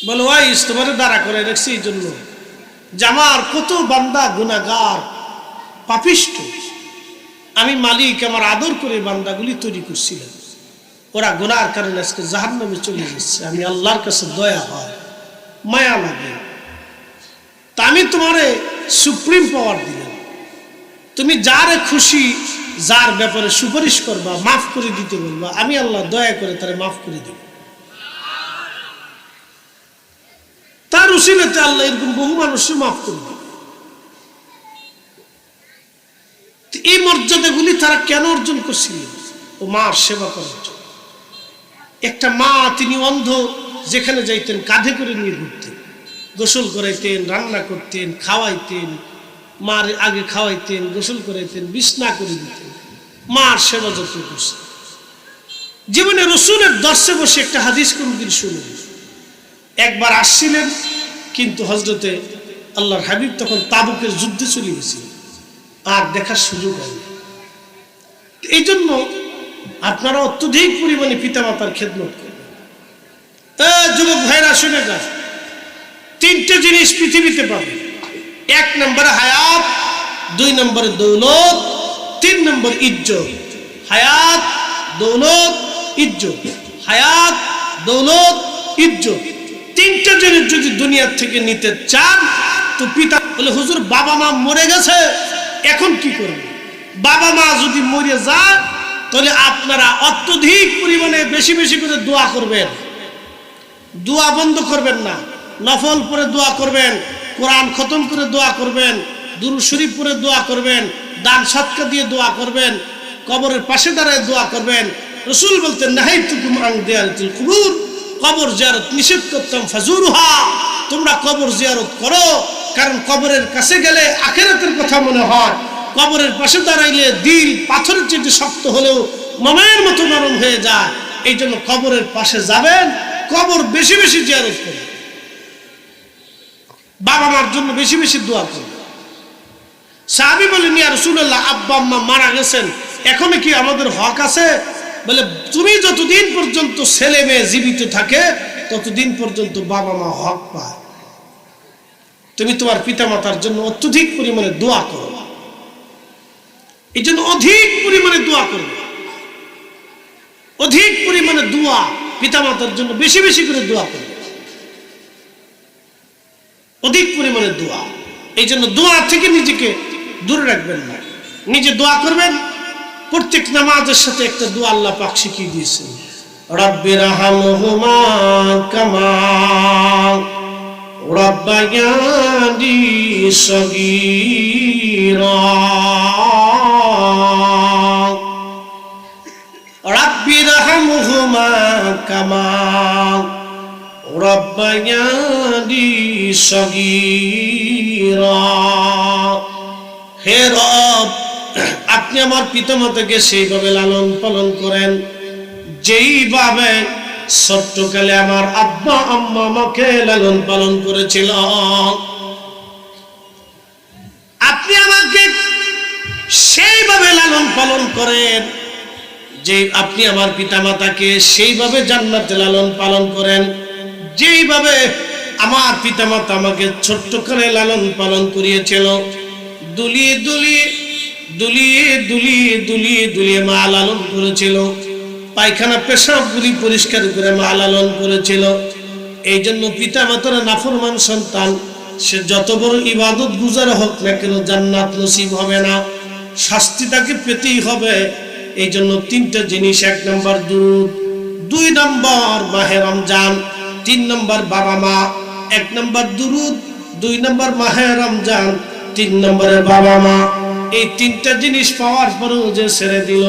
বলো, ওয়াইস তোমার দাঁড়া করে রাখছি এই জন্য যে আমার কত বান্দা গুনাহগার পাপিষ্ঠ, আমি মালিক আমার আদর করে বান্দাগুলি তৈরি করছিলাম, ওরা গুনার কারণে আজকে জাহান্নামে চলে যাচ্ছে। আমি আল্লাহর কাছে দয়া হয়, মায়া লাগে, তা আমি তোমারে সুপ্রিম পাওয়ার দিলাম, তুমি যারে খুশি যার ব্যাপারে সুপারিশ করবা, মাফ করে দিতে বলবা, আমি আল্লাহ দয়া করে তারে মাফ করে দিব। তার উসিলাতে আল্লাহ এরকম বহু মানুষকে মাফ করে দিবে। এই মর্যাদাগুলি তারা কেন অর্জন করছিলেন? ও মার সেবা করার জন্য। একটা মা, তিনি অন্ধ, যেখানে যাইতেন কাঁধে করে নিয়ে ঘুরতেন, গোসল করাইতেন, রান্না করতেন, খাওয়াইতেন, মার আগে খাওয়াইতেন, গোসল করাইতেন, বিছনা করে দিতেন, মার সেবা যত্ন করছেন। জীবনে রসুলের দর্শে বসে একটা হাদিস কোনদিন শুনুন। একবার আসছিলেন, কিন্তু হজরতে আল্লাহর হাবিব তখন তাবুকের যুদ্ধে চলে গেছিলেন, আর দেখার সুযোগ হয়নি। এই জন্য আপনারা অত্যধিক পরিমাণে পিতামাতার খেদমত করবেন। যুবক ভাইরা শুনে যান, তিনটে জিনিস পৃথিবীতে পাবেন। 1 নম্বরে হায়াত, 2 নম্বরে দৌলত, 3 নম্বর ইজ্জত। হায়াত, দৌলত, ইজ্জত। হায়াত, দৌলত, ইজ্জত। তিনটা জিনিস যদি দুনিয়া থেকে নিতে চান, তো পিতা বলে, হুজুর বাবা মা মরে গেছে, এখন কি করবে? বাবা মা যদি মরে যায়, তাহলে আপনারা অত্যধিক পরিমাণে বেশি বেশি করে দোয়া করবেন। দোয়া বন্ধ করবেন না, নফল পড়ে দোয়া করবেন, কোরআন খতম করে দোয়া করবেন, দুরূদ শরীফ পড়ে দোয়া করবেন, দান সদকা দিয়ে দোয়া করবেন, কবরের পাশে দাঁড়ায় দোয়া করবেন। রাসূল বলতেন, নাহাইতুকুম আন জিয়ারাতিল কুবুর, কবর জিয়ারত নিষেধ করতাম, ফাজুরুহা, তোমরা কবর জিয়ারত করো, কারণ কবরের কাছে গেলে আখিরাতের কথা মনে হয়, কবরের পাশে দাঁড়াইলে দিল পাথরের চেয়ে শক্ত হলেও মোমের মতো নরম হয়ে যায়। এই জন্য কবরের পাশে যাবেন, কবর বেশি বেশি জিয়ারত করবেন, বাবা মার জন্য বেশি বেশি দোয়া করবেন। সাহাবী বলেন, ইয়া রাসূলুল্লাহ, আব্বা আম্মা মারা গেছেন, এখনো কি আমাদের হক আছে? বলে, তুমি যতদিন পর্যন্ত ছেলে মেয়ে জীবিত থাকে, ততদিন পর্যন্ত বাবা মা হক পায়। তুমি তোমার পিতা মাতার জন্য অত্যধিক পরিমাণে দোয়া করো, এই জন্য অধিক পরিমাণে দোয়া করবে, অধিক পরিমাণে দোয়া, পিতা মাতার জন্য বেশি বেশি করে দোয়া করবে, অধিক পরিমাণে দোয়া। এই জন্য দোয়া থেকে নিজেকে দূরে রাখবেন না, নিজে দোয়া করবেন। প্রত্যেক নামাজের সাথে একটা দোয়া আল্লাহ পাক শিখিয়ে দিয়েছেন, রব্বিরহামহুমা কামা রাব্বায়ানি সগীরা, রব্বিরহামহুমা কামা রাব্বায়ানি সগীরা। হে রব, আপনি আমার পিতামাতাকে সেইভাবে লালন পালন করেন যেইভাবে ছোট্টকালে আমার আব্বা আম্মা আমাকে লালন পালন করেছিল। আপনি আমাকে সেইভাবে লালন পালন করেন যে আপনি আমার পিতামাতাকে সেইভাবে জান্নাতে লালন পালন করেন যেইভাবে আমার পিতামাতা আমাকে ছোট্টকালে লালন পালন করিয়েছিল। দুলিয়ে দুলিয়ে দুলিয়ে দুলিয়ে দুলিয়ে দুলিয়ে মা লালন করেছিল, পায়খানা পেশাবগুলি পরিষ্কার করে মা লালন করেছিল। এই জন্য পিতা মাতার নাফরমান সন্তান সে যত বড় ইবাদত গুজার হোক না কেন, জান্নাত নসিব হবে না, শাস্তি তাকে পেতেই হবে। এই জন্য তিনটা জিনিস, 1 নম্বর দুধ, 2 নম্বর মাহে রমজান, 3 নম্বর বাবা মা। 1 নম্বর দুরুদ, 2 নম্বর মাহে রমজান, 3 নম্বরে বাবা মা। এই তিনটা জিনিস পাওয়ার পরেও যে ছেড়ে দিল,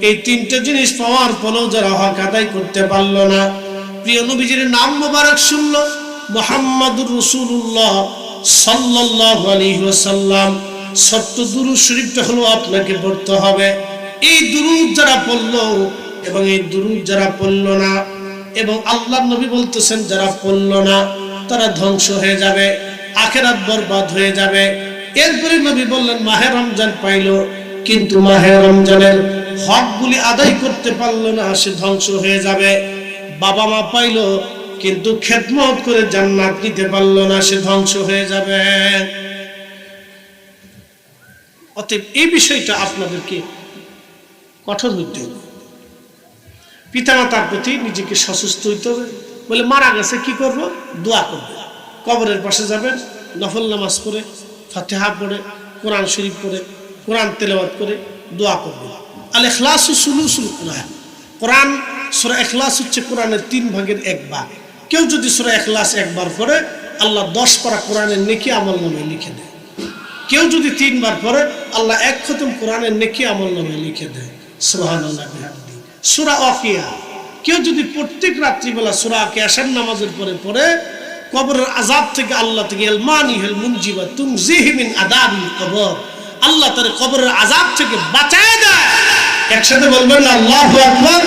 এই তিনটা জিনিস পাওয়ার পরেও যারা হক আদায় করতে পারলো না, প্রিয় নবীজির নাম মোবারক শুনলো, মুহাম্মাদুর রাসূলুল্লাহ সাল্লাল্লাহু আলাইহি ওয়াসাল্লাম, ছোট্ট দুরূদ শরীফটা হলো আপনাকে পড়তে হবে। এই দুরূদ যারা পড়লো এবং এই দুরূদ যারা পড়লো না, এবং আল্লাহর নবী বলতেছেন যারা পড়লো না তারা ধ্বংস হয়ে যাবে, আখিরাত বরবাদ হয়ে যাবে। এরপরে নবী বললেন, মাহে রমজান পাইলো কিন্তু মাহে রমজানের হকগুলি আদায় করতে পারলো না, সে ধ্বংস হয়ে যাবে। বাবা মা পাইলো কিন্তু খেদমত করে জান্নাত নিতে পারলো না, সে ধ্বংস হয়ে যাবে। অতএব এই বিষয়টা আপনাদেরকে কঠোর হইতে হবে। পিতামাতার প্রতি নিজেকে সচেষ্ট হইতে হবে। বলে মারা গেছে কি করব? দোয়া করবে। কবরের পাশে যাবেন, নফল নামাজ পড়ে, ফাতিহা পড়ে, কোরআন শরীফ পড়ে, কোরআন তেলাওয়াত করে দোয়া করবে। আল ইখলাসু সুলুসুল কুরআন। কোরআন সূরা ইখলাস হচ্ছে কোরআনের 3 ভাগের 1 ভাগ। কেউ যদি সূরা ইখলাস একবার পড়ে, আল্লাহ 10 পারা কোরআনের নেকি আমলনামায় লিখে দেয়। কেউ যদি 3 বার পড়ে, আল্লাহ 1 খতম কোরআনের নেকি আমলনামায় লিখে দেয়। সুবহানাল্লাহ বিহামদি। সূরা ওয়াকিয়া কেউ যদি প্রত্যেক রাত্রিবেলা সূরা ওয়াকিয়ার নামাজের পরে পড়ে, কবরের আযাব থেকে আল্লাহ থেকে আল-মানিহুল মুনজিবা তুমজিহি মিন আযাবিল কবর, আল্লাহ তার কবরের আযাব থেকে বাঁচায় দেয়। একসাথে বলবেন আল্লাহু আকবার।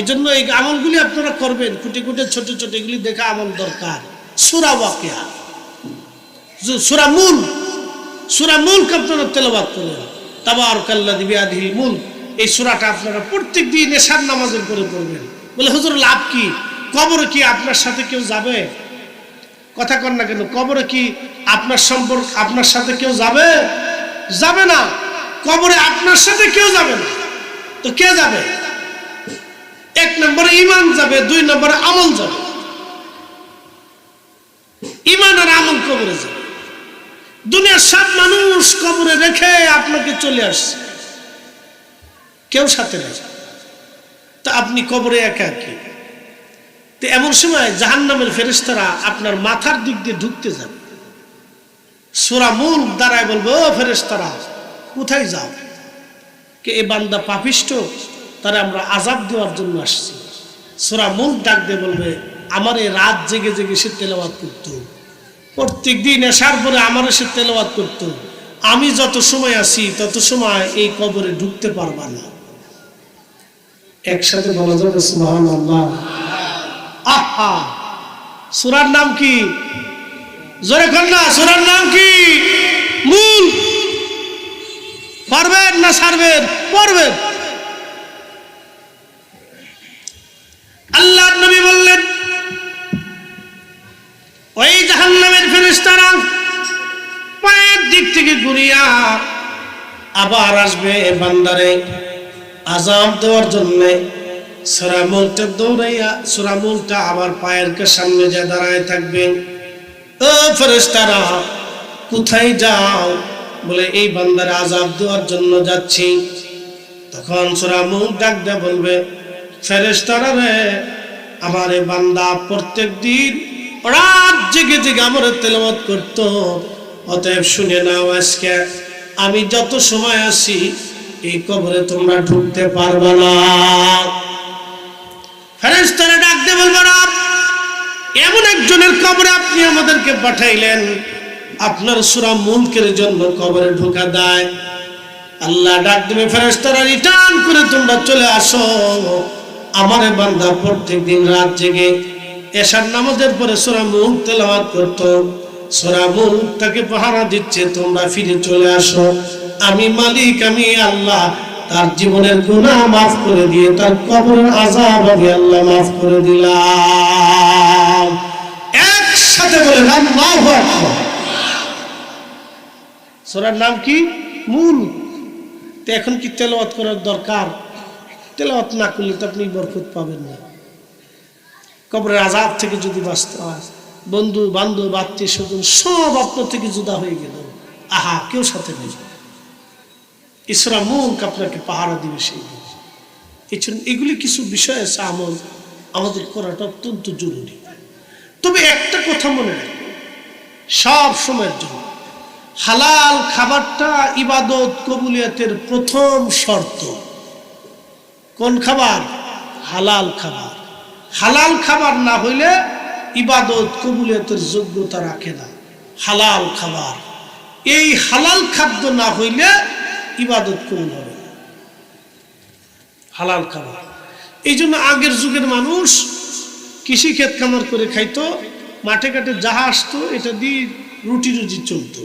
এজন্য এই আমলগুলি আপনারা করবেন, কুটি কুটি ছোট ছোট এগুলি দেখা আমল দরকার। সূরা ওয়াকিয়া, সূরা মুলক আপনারা তেলাওয়াত করেন। তাবারাকাল্লাযী বিয়াদিহিল মুলক, এই সূরাটা আপনারা প্রত্যেকদিন এশার নামাজের পরে পড়বেন। বলে হুজুর লাভ কি? কবরে কি আপনার সাথে কেউ যাবে? কথা কন না কেন? কবরে কি আপনার সাথে কেউ যাবে? যাবে না। কবরে আপনার সাথে কেউ যাবে না। তো কে যাবে? 1 নম্বরে ঈমান যাবে, 2 নম্বরে আমল যাবে। ঈমান আর আমল কবরে যাবে। দুনিয়ার সব মানুষ কবরে রেখে আপনাকে চলে আসছে, কেউ সাথে নেই। তা আপনি কবরে একা কি? তো এমন সময় জাহান্নামের ফেরেশতারা আপনার মাথার দিক দিয়ে ঢুকতে যাবে। সূরা মুলক দ্বারায় বলবে, ও ফেরেশতারা কোথায় যাও? কে এ বান্দা পাপিষ্ঠ, তারা আমরা আযাব দেওয়ার জন্য আসছি। সূরা মুলক ডাক দিয়ে বলবে, আমার এই রাত জেগে জেগে সে তেলাওয়াত করত, প্রত্যেক দিন এশার পরে আমার সে তেলাওয়াত করত। আমি যত সময় আছি তত সময় এই কবরে ঢুকতে পারবা না। একসাথে বলা যাবে সুবহানাল্লাহ। আহা, সূরার নাম কি? জোরে কর না, সূরার নাম কি? মুলক। পারবেন না ছাড়বেন? পড়বেন। আল্লাহর নবী বললেন, ওই জাহান্নামের ফেরেশতারা পায়ের দিক থেকে ঘুরিয়া আবার আসবে বান্দারে আযাব দেওয়ার জন্য। সূরা মুলকটা দৌড়াইয়া সূরা মুলকটা আবার পায়ের সামনে যা দাঁড়ায় থাকবে। ও ফেরেশতারা কোথায় যাও? বলে এই বান্দারে আযাব দেওয়ার জন্য যাচ্ছি। তখন সূরা মুলক ডাক দিয়ে বলবে, ফেরেশতারা রে, আমার এই বান্দা প্রত্যেকদিন রাত জেগে জেগে আমার তেলাওয়াত করত। অতএব শুনে নাও, আজকে আমি যত সময় আছি এই কবরে তোমরা ঢুকতে পারবে না। ফেরেশতারা ডাক দিয়ে বলবে, রব, এমন একজনের কবরে আপনি আমাদেরকে পাঠাইলেন, আপনার সূরা মুলকের জন্য কবরে ঢোকা দেয়। আল্লাহ ডাক দিবে, ফেরেশতারা রিটার্ন করে তোমরা চলে আসো। আমার বান্দা প্রত্যেকদিন রাত জেগে এশার নামাজের পরে সূরা মুলক তেলাওয়াত করত। সূরা মুলক তাকে পাহারা দিচ্ছে, তোমরা ফিরে চলে আসো। আমি মালিক, আমি আল্লাহ তার জীবনের গুনাহ মাফ করে দিয়ে তার কবরের আযাব আমি আল্লাহ মাফ করে দিলাম। একসাথে বলেন আল্লাহু আকবার। সূরার নাম কি? মুলক। তো এখন কি তেলাওয়াত করার দরকার? তেলাওয়াত না করলে তো আপনি বরকত পাবেন না। কবরের আযাব থেকে যদি বাঁচতে হয়, বন্ধু বান্ধব আত্মীয় স্বজন সব আপনার থেকে জুদা হয়ে গেল, আহা, কেউ সাথে নেই। সূরা মুলক আপনাকে পাহারা দিবে সেই দিন। এগুলি কিছু বিষয় আছে, আমল আমাদের করাটা অত্যন্ত জরুরি। তবে একটা কথা মনে রাখবেন, সব সময়ের জন্য হালাল খাবারটা ইবাদত কবুলিয়তের প্রথম শর্ত। কোন খাবার? হালাল খাবার। হালাল খাবার না হইলে ইবাদত কবুলিয়তের যোগ্যতা রাখে না। হালাল খাবার, এই হালাল খাদ্য না হইলে ইবাদত কবুল হবে না। হালাল খাবার। এই জন্য আগের যুগের মানুষ কৃষি ক্ষেত খামার করে খাইতো, মাঠে ঘাটে যাহা আসতো এটা দিয়ে রুটি রুজি চলত,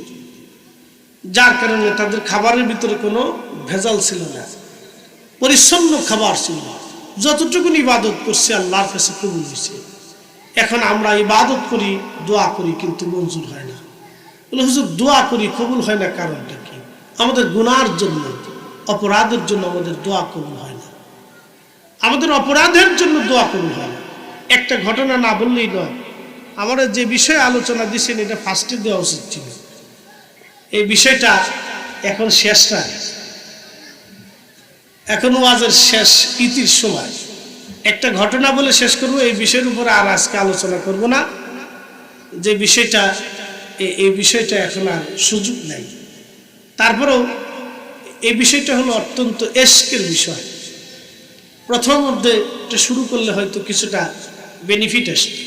যার কারণে তাদের খাবারের ভিতরে কোনো ভেজাল ছিল না, পরিচ্ছন্ন খাবার ছিল। যতটুকু ইবাদত করছে আল্লাহর কাছে কবুল হয়েছে। এখন আমরা ইবাদত করি, দোয়া করি, কিন্তু মঞ্জুর হয় না। বলে হুজুর দোয়া করি কবুল হয় না, কারণটা কি? আমাদের গুনার জন্য, অপরাধের জন্য আমাদের দোয়া কবুল হয় না। আমাদের অপরাধের জন্য দোয়া কবুল হয় না। একটা ঘটনা না বললেই নয়। আমরা যে বিষয়ে আলোচনা দিচ্ছেন এটা ফার্স্টে দেওয়া উচিত ছিল। এই বিষয়টা এখন শেষ না, এখন ওয়াজের শেষ ইতির সময়। একটা ঘটনা বলে শেষ করবো, এই বিষয়ের উপরে আর আজকে আলোচনা করব না। যে বিষয়টা, এই বিষয়টা এখন আর সুযোগ নাই। তারপরেও এই বিষয়টা হলো অত্যন্ত এশকের বিষয়। প্রথম মধ্যে শুরু করলে হয়তো কিছুটা বেনিফিট আসবে,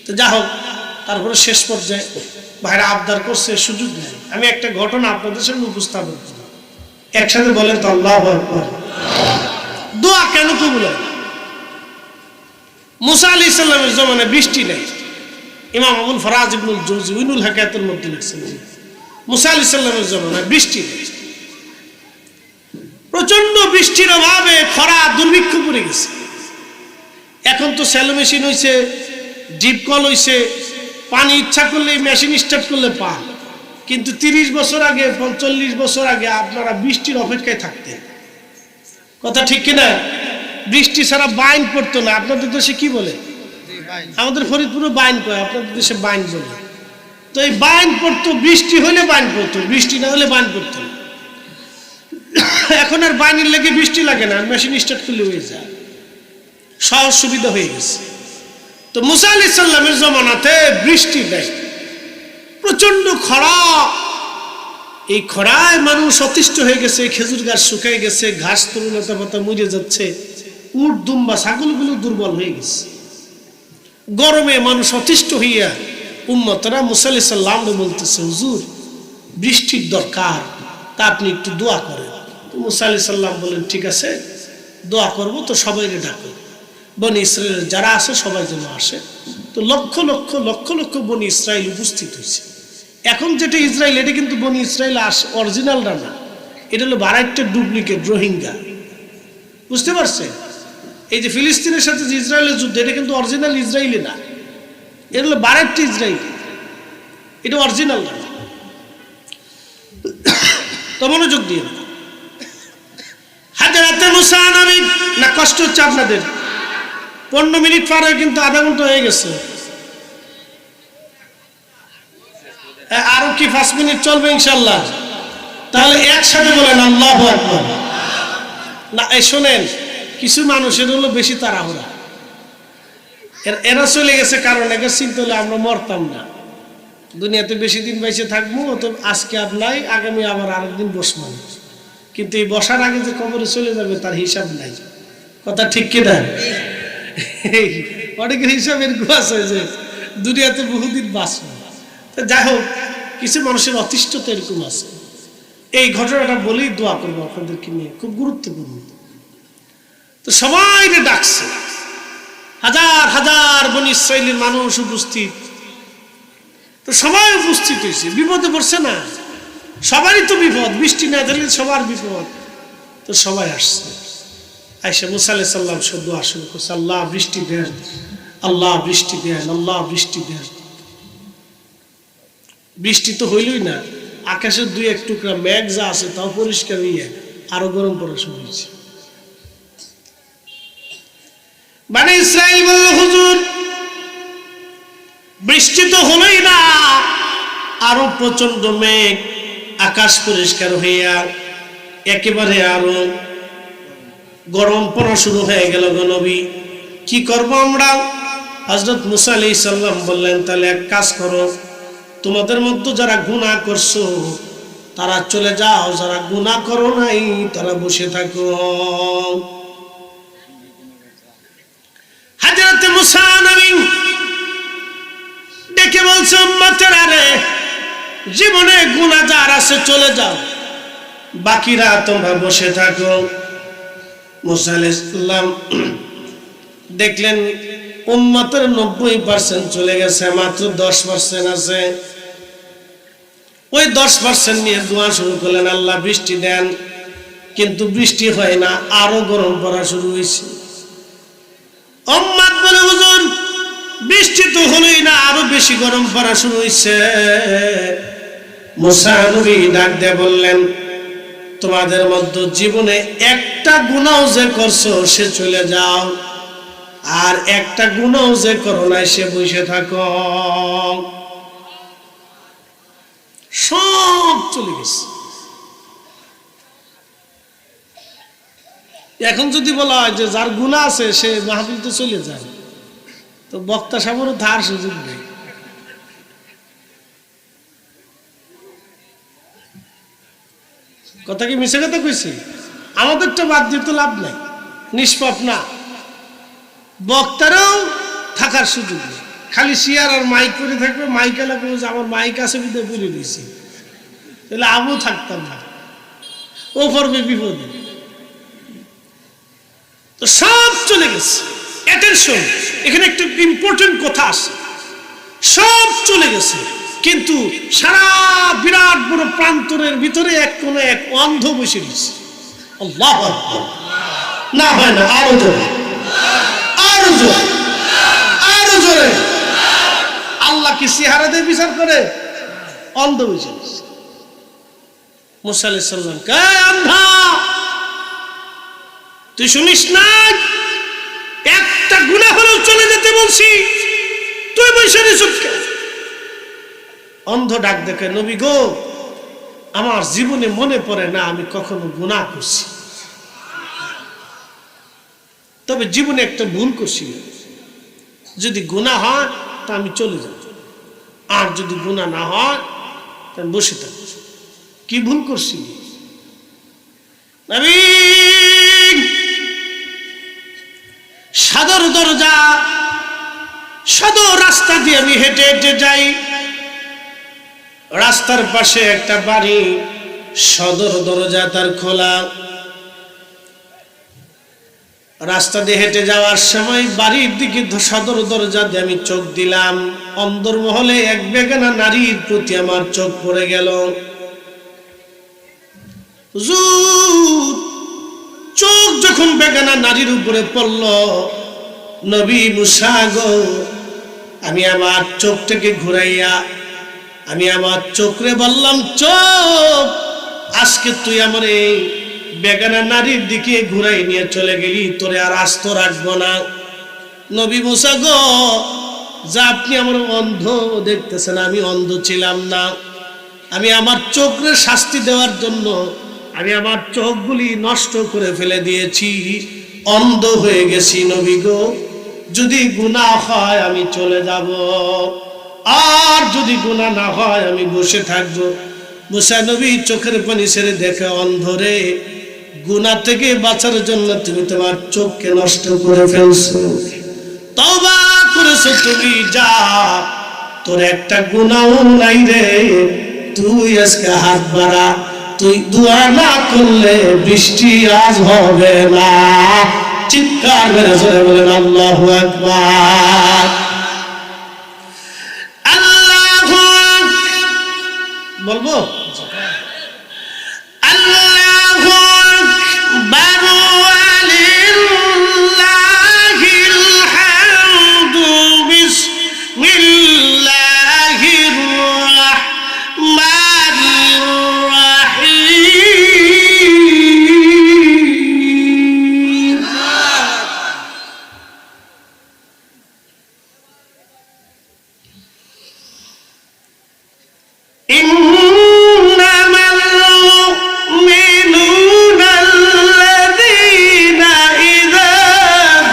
তো যা হোক, তারপরে শেষ পর্যায়ে ভাইরা আবদার করছে, সুযোগ নেই। আমি একটা ঘটনা আপনাদের সামনে উপস্থাপন করব, একসাথে বলেন তো আল্লাহু আকবার। দোয়া কেন কবুল হয়? মুসা আলাইহিস সালামের জমানায় বৃষ্টি নেই। ইমাম আবুল ফরাজ ইবনুল জৌজি উইনুল হাকায়াতের মধ্যে লিখছেন, মুসা আলাইহিস সালামের জমানায় বৃষ্টি নেই, প্রচন্ড বৃষ্টির অভাবে খরা দুর্ভিক্ষ পড়ে গেছে। এখন তো স্যালো মেশিন হয়েছে, ডিপ কল হয়েছে, পানি ইচ্ছা করলে মেশিন স্টার্ট করলে পান। কিন্তু 30 বছর আগে, 40 বছর আগে আপনারা বৃষ্টির অপেক্ষায় থাকতেন। কথা ঠিক কিনা? বৃষ্টি ছাড়া বাইন পড়তো না। আপনাদের দেশে কি বলে? আমাদের ফরিদপুরে বাইন কয়, আপনাদের দেশে বাইন বলে। তো এই বাইন পড়তো, বৃষ্টি হলে বাইন পড়তো, বৃষ্টি না হলে বাইন পড়তো না। এখন আর বাইনের লেগে বৃষ্টি লাগে না, মেশিন স্টার্ট করলে হয়ে যায়, সহজ সুবিধা হয়ে গেছে। তো মুসা আলাইহিস সালামের জমানাতে বৃষ্টি নেই, প্রচন্ড খরা। এই খরায় মানুষ অতিষ্ঠ হয়ে গেছে, খেজুর গাছ শুকিয়ে গেছে, ঘাস তরুলতা পাতা মরে যাচ্ছে, উট দুম্বা ছাগলগুলো দুর্বল হয়ে গেছে। গরমে মানুষ অতিষ্ঠ হইয়া উম্মতরা মুসা আলাইহিস সালামকে বলতেছে, হুজুর বৃষ্টির দরকার, তা আপনি একটু দোয়া করেন। মুসা আলাইহিস সালাম বলেন, ঠিক আছে দোয়া করবো, তো সবাইকে ডাকো, বনি ইসরায়েলের যারা আছে সবাই যেন আসে। তো লক্ষ লক্ষ লক্ষ লক্ষ বনি ইসরায়েল উপস্থিত হয়েছে। এখন যেটা ইসরায়েল, এটা কিন্তু বনি ইসরায়েল অরিজিনালটা না, এটা হলো বারাইটটা ডুপ্লিকেট, রোহিঙ্গা। বুঝতে পারছেন? এই যে ফিলিস্তিনের সাথে যে ইসরায়েলের যুদ্ধ, এটা কিন্তু অরিজিনাল ইসরায়েলি না, এটা হলো বারাইটটা ইসরায়েল, এটা অরিজিনাল না। তো মনোযোগ দিয়ে, হাজরাতে মুসা নবী, না কষ্ট হচ্ছে আপনাদের? 15 মিনিট পার হয়ে কিন্তু আধা ঘন্টা হয়ে গেছে। আরো কি 5 মিনিট চলবে ইনশাল্লাহ? তাহলে একসাথে বলেন আল্লাহু আকবার। না এই শোনেন, কিছু মানুষের হলো বেশি তাড়াহুড়া, এরা চলে গেছে, কারণ একে চিন্তা হলে আমরা মরতাম না, দুনিয়াতে বেশি দিন বেঁচে থাকবো, তো আজকে আর নাই, আগামী আবার আরেকদিন বসবো। কিন্তু এই বসার আগে যে কবরে চলে যাবে তার হিসাব নাই। কথা ঠিক কিনা? অনেকের হিসাব এরকম আছে যে দুনিয়াতে বহুদিন বাঁচবে। তো যাই হোক, কিছু মানুষের অতিষ্ঠতা এরকম আছে। এই ঘটনাটা বলেই দোয়া করবো আপনাদেরকে নিয়ে, খুব গুরুত্বপূর্ণ। তো সবাই ডাকছে, হাজার হাজার বনি ইসরাইলের মানুষ উপস্থিত। তো সবাই উপস্থিত হয়েছে, বিপদে পড়ছে না, সবারই তো বিপদ, বৃষ্টি না দিলে সবার বিপদ। তো সবাই আসছে, আইসা মুসা আলাইহিস সালাম শুধু আসুন করছে, আল্লাহ বৃষ্টি দেন, আল্লাহ বৃষ্টি দেন, আল্লাহ বৃষ্টি দেন। বৃষ্টি তো হইলই না, আকাশের 2-1 টুকরা মেঘ যা আছে তাও পরিষ্কার হইয়া আরো গরম পড়া শুরু হয়েছে। মানে ইসরায়েল বলল, হুজুর বৃষ্টি তো হলোই না, আরো প্রচন্ড মেঘ, আকাশ পরিষ্কার হইয়া একেবারে আরো গরম পড়া শুরু হয়ে গেল। গো নবী, কি করব আমরা? হযরত মুসা আলাইহিস সালাম বললেন, তাহলে এক কাজ করো, তোমাদের মধ্যে যারা গুনাহ করছো তারা চলে যাও, যারা গুনাহ করো নাই তারা বসে থাকো। হযরত মুসা নবী ডেকে বলছে, উম্মতেরা রে, জীবনে গুনাহ যার আছে চলে যাও, বাকিরা তোমরা বসে থাকো। মুসা আলাইহিস সালাম দেখলেন উম্মতের 90% চলে গেছে, মাত্র 10% আছে। ওই 10% নিয়ে দোয়া শুরু করলেন, আল্লাহ বৃষ্টি দেন। কিন্তু বৃষ্টি হয় না, আরো গরম পড়া শুরু হয়েছে। উম্মত বলে, হুজুর বৃষ্টি তো হলোই না, আরো বেশি গরম পড়া শুরু হয়েছে। মুসা নবী ডাক দিয়ে বললেন, তোমাদের মধ্যে জীবনে একটা গুনাহ যে করছো সে চলে যাও, আর একটা গুনাহ যে করো নাই সে বসে থাকো। সব চলে গেছে। এখন যদি বলা হয় যে যার গুনাহ আছে সে মাহফিলতে চলে যায়, তো বক্তা সাহেবেরও ধার সুযোগ নেই। কথা কি মিশে কথা কইছি? আমাদেরটা বাদ দিয়ে তো লাভ নাই, নিষ্পাপ না। বক্তারাও থাকার সুযোগ নেই, খালি শিয়ার আর মাইক করে থাকবে। মাইক এলা যে আমার মাইক আছে বিদে বলে দিয়েছি, তাহলে আমিও থাকতাম না, ও পড়বে বিপদে। তো সব চলে গেছে। অ্যাটেনশন, এখানে একটা ইম্পর্টেন্ট কথা আছে। সব চলে গেছে, কিন্তু সারা বিরাট বড় প্রান্তরের ভিতরে এক কোণে এক অন্ধ বসে গেছে। আল্লাহু আকবার। না হয় না, আরো জোরে, আরো জোরে, আরো জোরে। আল্লাহ কি চেহারা দিয়ে বিচার করে? অন্ধ বসে গেছে। মুসা আলাইহিস সালাম কে অন্ধা, তুই শুনিস না? একটা গুনাহ হলেও চলে যেতে বলছি, তুই বসে নিছুক। অন্ধ ডাক দেখে, নবী গো, আমার জীবনে মনে পড়ে না আমি কখনো গুনাহ করছি, তবে জীবনে একটা ভুল করছি। যদি গুনাহ হয় তা আমি চলে যাব, আর যদি গুনাহ না হয় তা আমি বসে থাকব। কি ভুল করছি? নবী সদর দরজা, সদর রাস্তা দিয়ে আমি হেঁটে হেঁটে যাই। রাস্তার পাশে একটা বাড়ি, সদর দরজা তার খোলা। রাস্তা দিয়ে হেঁটে যাওয়ার সময় বাড়ির দিকে সদর দরজা দিয়ে আমি চোখ দিলাম। অন্দরমহলে এক বেগানা নারীর প্রতি আমার চোখ পড়ে গেল। চোখ যখন বেগানা নারীর উপরে পড়ল, নবী মুসা গো, আমি আমার চোখটাকে ঘুরাইয়া আমি আমার চোখরে বললাম, চোখ, আজকে তুই আমার এই বেগানা নারীর দিকে ঘুরাই নিয়ে চলে গেলি, তোরে আর আস্ত রাখবো না। নবী মুসা গো, যা আপনি আমার অন্ধ দেখতেছেন, আমি অন্ধ ছিলাম না। আমি আমার চোখরে শাস্তি দেওয়ার জন্য আমি আমার চোখগুলি নষ্ট করে ফেলে দিয়েছি, অন্ধ হয়ে গেছি। নবী গো, যদি গুনাহ হয় আমি চলে যাব, আর যদি গুনাহ না হয় আমি বসে থাকবো। মুসা নবী চোখের পানি ছেড়ে দেখে, অন্ধরে, গুনাহ থেকে বাঁচার জন্য তুমি তোমার চোখকে নষ্ট করে ফেলছো, তওবা করেছো তুমি। যা, তোর একটা গুনাহ নাই রে, তুই আজকে হাত বাড়া, তুই দোয়া না করলে বৃষ্টি আজ হবে না। চিৎকার করে জোরে বলেন আল্লাহু আকবার। আল্লাহু আকবার বলবো? আল্লাহু আকবার ওয়ালিল্লাহিল হামদু। বিসমিল্লাহির রাহমানির রাহিম। إنما المؤمنون الذين إذا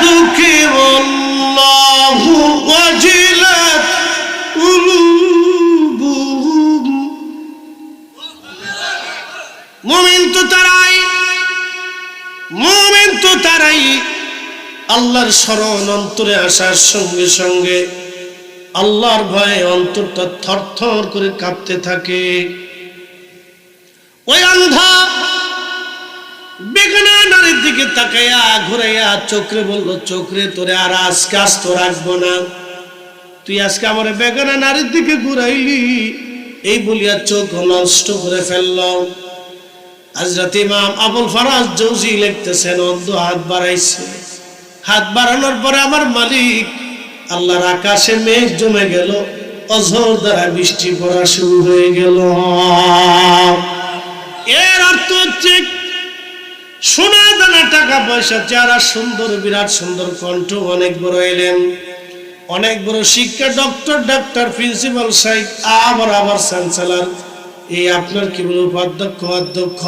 ذكر الله وجلت قلوبهم। মুমিন তো তারাই আল্লাহর স্মরণ অন্তরে আসার সঙ্গে সঙ্গে আল্লাহর ভয়ে অন্তরটা থরথর করে কাঁপতে থাকে। ওই অন্ধা বেগানা নারীর দিকে তাকাইয়া ঘুরাইয়া চোখরে বলল, চোখরে, তোরে আর আজকে আস্ত রাখবো না, তুই আজকে আমার বেগানা নারীর দিকে ঘুরাইলি। এই বলিয়া চোখ নষ্ট করে ফেলল। হযরত ইমাম আবুল ফারাজ জৌজি লিখতেছেন, অন্ধ হাত বাড়াইছে। হাত বাড়ানোর পরে আমার মালিক আল্লাহর আকাশে মেঘ জমে গেল, অঝোর দ্বারা বৃষ্টি পড়া শুরু হয়ে গেল। এর অর্থ হচ্ছে সোনা দানা টাকা পয়সা, চেহারা সুন্দর, বিরাট সুন্দর কণ্ঠ, অনেক বড় এলেন, অনেক বড় শিক্ষা, ডাক্তার, প্রিন্সিপাল সাহেব, আবার চ্যান্সেলর, এই আপনার কি বলবো উপাধ্যক্ষ, অধ্যক্ষ,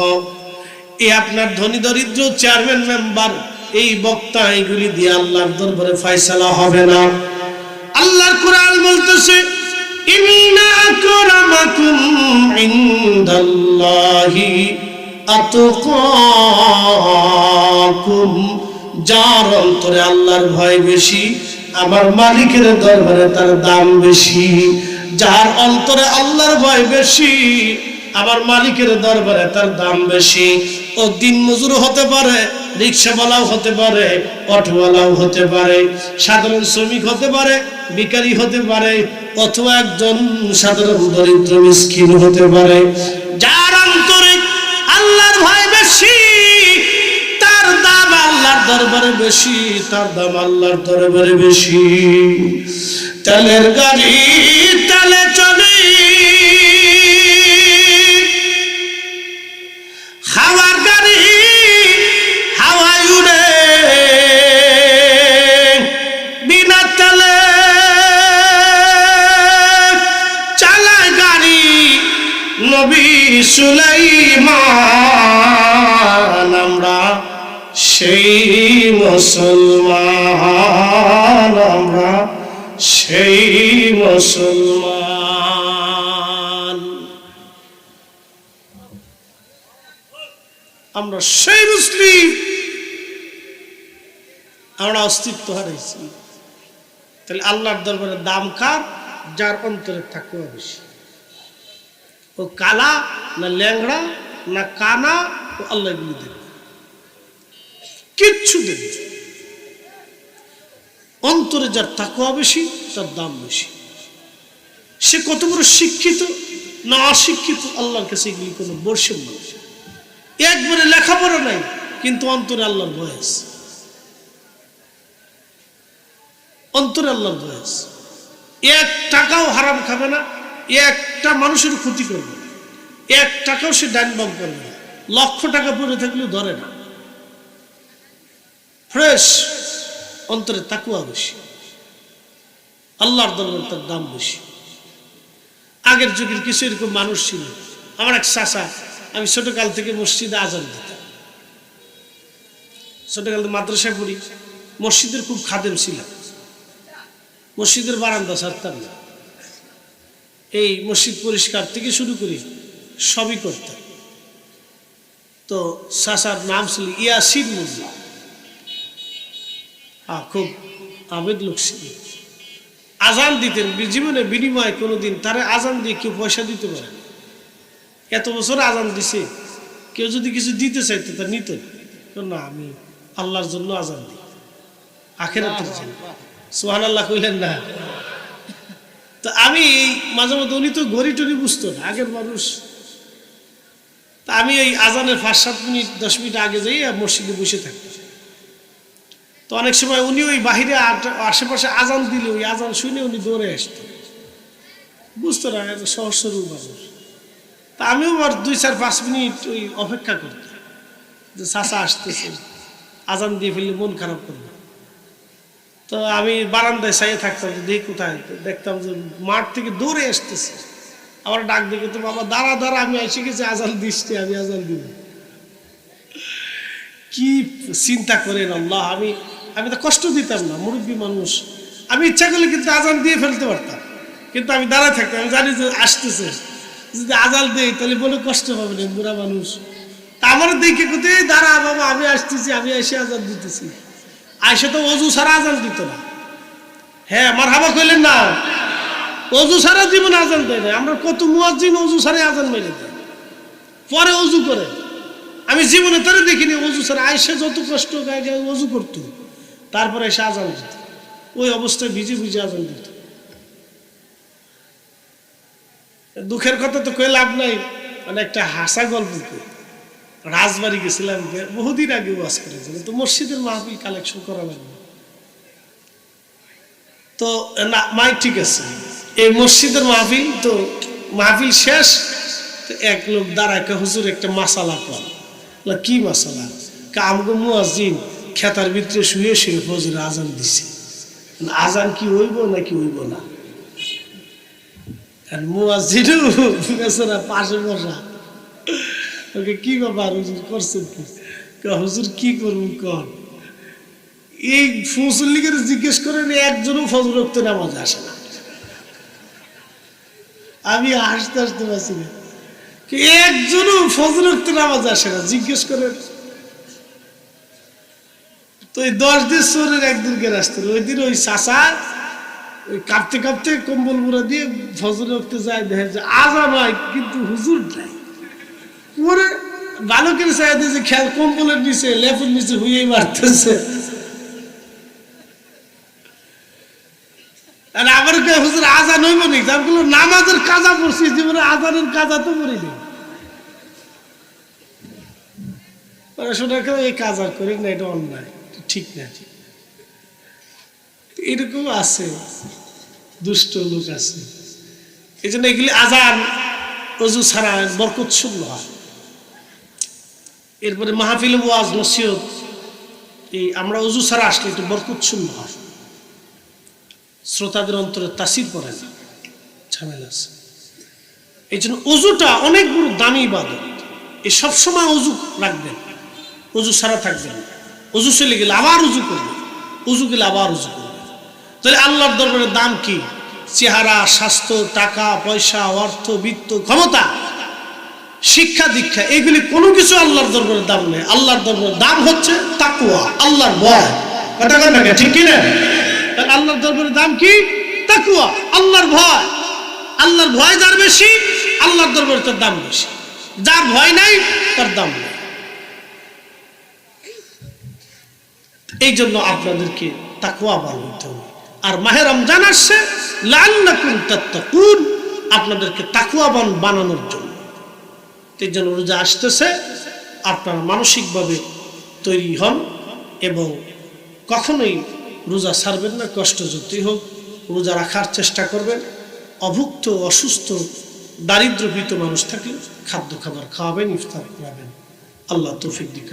এই আপনার ধনী দরিদ্র চেয়ারম্যান, মেম্বার, এই বক্তা, এইগুলি দিয়ে আল্লাহর দরবারে ফয়সালা হবে না। আল্লাহর কোরআন বলতেছে ইন্না আকরামাকুম ইনদাল্লাহি আতকাকুম, যার অন্তরে আল্লাহর ভয় বেশি, আমার মালিকের দরবারে তার দাম বেশি। যার অন্তরে আল্লাহর ভয় বেশি, আমার মালিকের দরবারে তার দাম বেশি। ও দিন মজুর হতে পারে, রিক্সাওয়ালাও হতে পারে, অটোওয়ালাও হতে পারে, সাধারণ শ্রমিক হতে পারে, ভিখারি হতে পারে, অথবা একজন সাধারণ দরিদ্র মিসকিন হতে পারে। যার অন্তরে আল্লাহর ভয় বেশি, তার দাম আল্লাহর দরবারে বেশি, তার দাম আল্লাহর দরবারে বেশি। তেলের গাড়ি তেলে চলে, হাওয়ার গাড়ি হাওয়ায় উড়ে, বিনা তেলে চালায় গাড়ি নবী সুলাইমান। আমরা সেই মুসলমান, আমরা সেই মুসলমান, আমরা সেই মুসলিম। আমরা অস্তিত্ব হারাইছি। তাহলে আল্লাহর দরবারে দাম কার? যার অন্তরে তাকওয়া বেশি। ও কালা না ল্যাংড়া না কানা, ও আল্লাহ এগুলি দেবে, কিচ্ছু দেবে। অন্তরে যার তাকওয়া বেশি, তার দাম বেশি। সে কত বড় শিক্ষিত না অশিক্ষিত, আল্লাহর কাছে এগুলি কোনো বৈষম্য নেই। একবারে লেখাপড়া নাই, কিন্তু অন্তরে আল্লাহর ভয় আছে, অন্তরে আল্লাহর ভয় আছে। এক টাকাও হারাম খাবে না, একটা মানুষের ক্ষতি করবে না, এক টাকাও সে ডাইন বাম করবে না, লক্ষ টাকা পড়ে থাকলেও ধরে না। ফ্রেশ, অন্তরে তাকওয়া বেশি, আল্লাহর দরবারে তার দাম বেশি। আগের যুগের কিছু এরকম মানুষ ছিল। আমার এক চাচা, আমি ছোটকাল থেকে মসজিদে আজান দিতাম, ছোটকাল থেকে মাদ্রাসায় পড়ি, মসজিদের খুব খাদেম ছিলাম, মসজিদের বারান্দা ছাড়তাম না, এই মসজিদ পরিষ্কার থেকে শুরু করি সবই করতাম। তো চাচার নাম ছিল ইয়াসিন মোল্লা, খুব আবেদ লোক ছিল। আজান দিতেন, জীবনে বিনিময়ে কোনোদিন তারা আজান দিয়ে কেউ পয়সা দিতে পারে না। এত বছর আজান দিছে, কেউ যদি কিছু দিতে চাইতো তা নিত না। আমি আল্লাহর জন্য আজান দিই, আখিরাতের জন্য। সুবহানাল্লাহ কইলেন না? তো আমি মাঝে মধ্যে, উনি তো ঘড়ি টড়ি বুঝতো না আগের মানুষ, তা আমি ওই আজানের 5-7 মিনিট 10 মিনিট আগে যাই মসজিদে বসে থাকতাম। তো অনেক সময় উনি ওই বাহিরে আশেপাশে আজান দিলে ওই আজান শুনে উনি দৌড়ে আসতো, বুঝতো না, সহজ সরল মানুষ। তা আমিও আবার 2-4-5 মিনিট ওই অপেক্ষা করতাম যে চাচা আসতেছে, আজান দিয়ে ফেললে মন খারাপ করবে। তো আমি বারান্দায় চাইয়ে থাকতাম যে দেখি কোথায়, দেখতাম যে মাঠ থেকে দৌড়ে আসতেছে। আবার ডাক দেখে তো বাবা দাঁড়া দাঁড়া, আমি এসে গেছি, আজান দিচ্ছি, আমি আজান দিব। কি চিন্তা করেন আল্লাহ! আমি তো কষ্ট দিতাম না, মুরব্বী মানুষ, আমি ইচ্ছা করলে কিন্তু আজান দিয়ে ফেলতে পারতাম, কিন্তু আমি দাঁড়ায় থাকতাম। আমি জানি যে আসতেছে, যদি আজান দেই তাহলে বলে কষ্ট পাবে না, বুড়া মানুষ। তা আমার দেখে কোথায় দাঁড়া বাবা, আমি আসতেছি, আমি এসে আজান দিতেছি। আইসে তো অজু ছাড়া আজান দিত না। হ্যাঁ, মারহাবা কইলেন না? অজু ছাড়া জীবনে আজান দেয় না। আমরা কত মুয়াজ্জিন অজু ছাড়া আজান মেরে দেয়, পরে অজু করে। আমি জীবনে তারা দেখিনি অজু ছাড়া। আইসে যত কষ্ট গায়ে অজু করতো, তারপরে এসে আজান দিত, ওই অবস্থায় ভিজে ভিজে আজান দিত। দুঃখের কথা তো কই লাভ নাই। মানে একটা হাসা গল্প, রাজবাড়ি গেছিলাম বহুদিন আগে ওয়াজ করেছিলাম, তো মসজিদের মাহফিল কালেকশন করা লাগবে। তো না মাইক ঠিক আছে, এই মসজিদের মাহফিল, তো মাহফিল শেষ, তো এক লোক দাঁড়ায় হুজুর একটা মাসালা কর। কি মাসালা? আমগো মুয়াজ্জিন খেতার ভিতরে শুয়ে শুয়ে ফজরের আজান দিছে, আজান কি হইব নাকি হইব না? মুয়াজ্জিনও বেচারা পাশে বসা, ওকে কি ব্যাপার হুজুর করছেন কি? হুজুর কি করবো কর? এই মুসল্লিকে জিজ্ঞেস করেন, একজনও ফজর ওয়াক্তে নামাজ আসে না। আমি হাসতে হাসতে পারছি না, একজনও ফজর ওয়াক্তে নামাজ আসে না, জিজ্ঞেস করেন। তো এই 10 দিন চোরের একদিনকে রাস্তা, ওই দিন ওই চাষা ওই কাঁপতে কাঁপতে কম্বল মুড়া দিয়ে ফজর ওয়াক্তে যায়, দেখে যে আজান হয় কিন্তু হুজুর নাই। পরে ভালো করে চাই দিয়েছে, খেয়াল কম্বলের নিচে লেপের নিচে হুইয়েই মারতেছে। আর আবার হুজুর আজান হইব নি? নামাজের কাজা পড়ছি, জীবনে আজানের কাজা তো পড়িনি। পড়াশোনা করে এই কাজ আর করি না, এটা অন্যায়, ঠিক না। এরকম আছে, দুষ্ট লোক আছে। এই জন্য এগুলি আজান অজু ছাড়া বরকত শূন্য হয়। এরপরে মাহফিল ওয়াজ নসিহত, এই আমরা অজু ছাড়া আসলে একটু বরকত শূন্য হয়, শ্রোতাদের অন্তরে তাসির পড়ে না, ঝামেলা আছে। এই জন্য অজুটা অনেক বড় দামি ইবাদত। এই সবসময় অজু রাখবেন, অজু ছাড়া থাকবেন। অজু চলে গেলে আবার উজু করবেন, উজু গেলে আবার উজু করবেন। তাহলে আল্লাহর দরবারে দাম কি? চেহারা, স্বাস্থ্য, টাকা পয়সা, অর্থ, বিত্ত, ক্ষমতা, শিক্ষা দীক্ষা, এগুলি কোনো কিছু আল্লাহর দরবারে দাম নেই। আল্লাহর দরবারে দাম হচ্ছে তাকওয়া, আল্লাহর ভয়। কথা কন না, ঠিক কি না? আল্লাহর দরবারে দাম কি? তাকওয়া, আল্লাহর ভয়। আল্লাহর ভয় যার বেশি, আল্লাহর দরবারে তার দাম বেশি। যার ভয় নাই তার দাম নেই। এই জন্য আপনাদেরকে তাকওয়াবান হতে হবে। আর মাহে রমজান আসছে লাআল্লাকুম তাত্তাকুন, আপনাদেরকে তাকওয়াবান বানানোর জন্য। এই জন্য রোজা আসতেছে, আপনারা মানসিকভাবে তৈরি হন এবং কখনোই রোজা ছাড়বেন না, কষ্ট যতই হোক রোজা রাখার চেষ্টা করবেন। অভুক্ত, অসুস্থ, দারিদ্রপীড়িত মানুষ থাকলে খাদ্য খাবার খাওয়াবেন, ইফতার করাবেন। আল্লাহ তৌফিক দিক।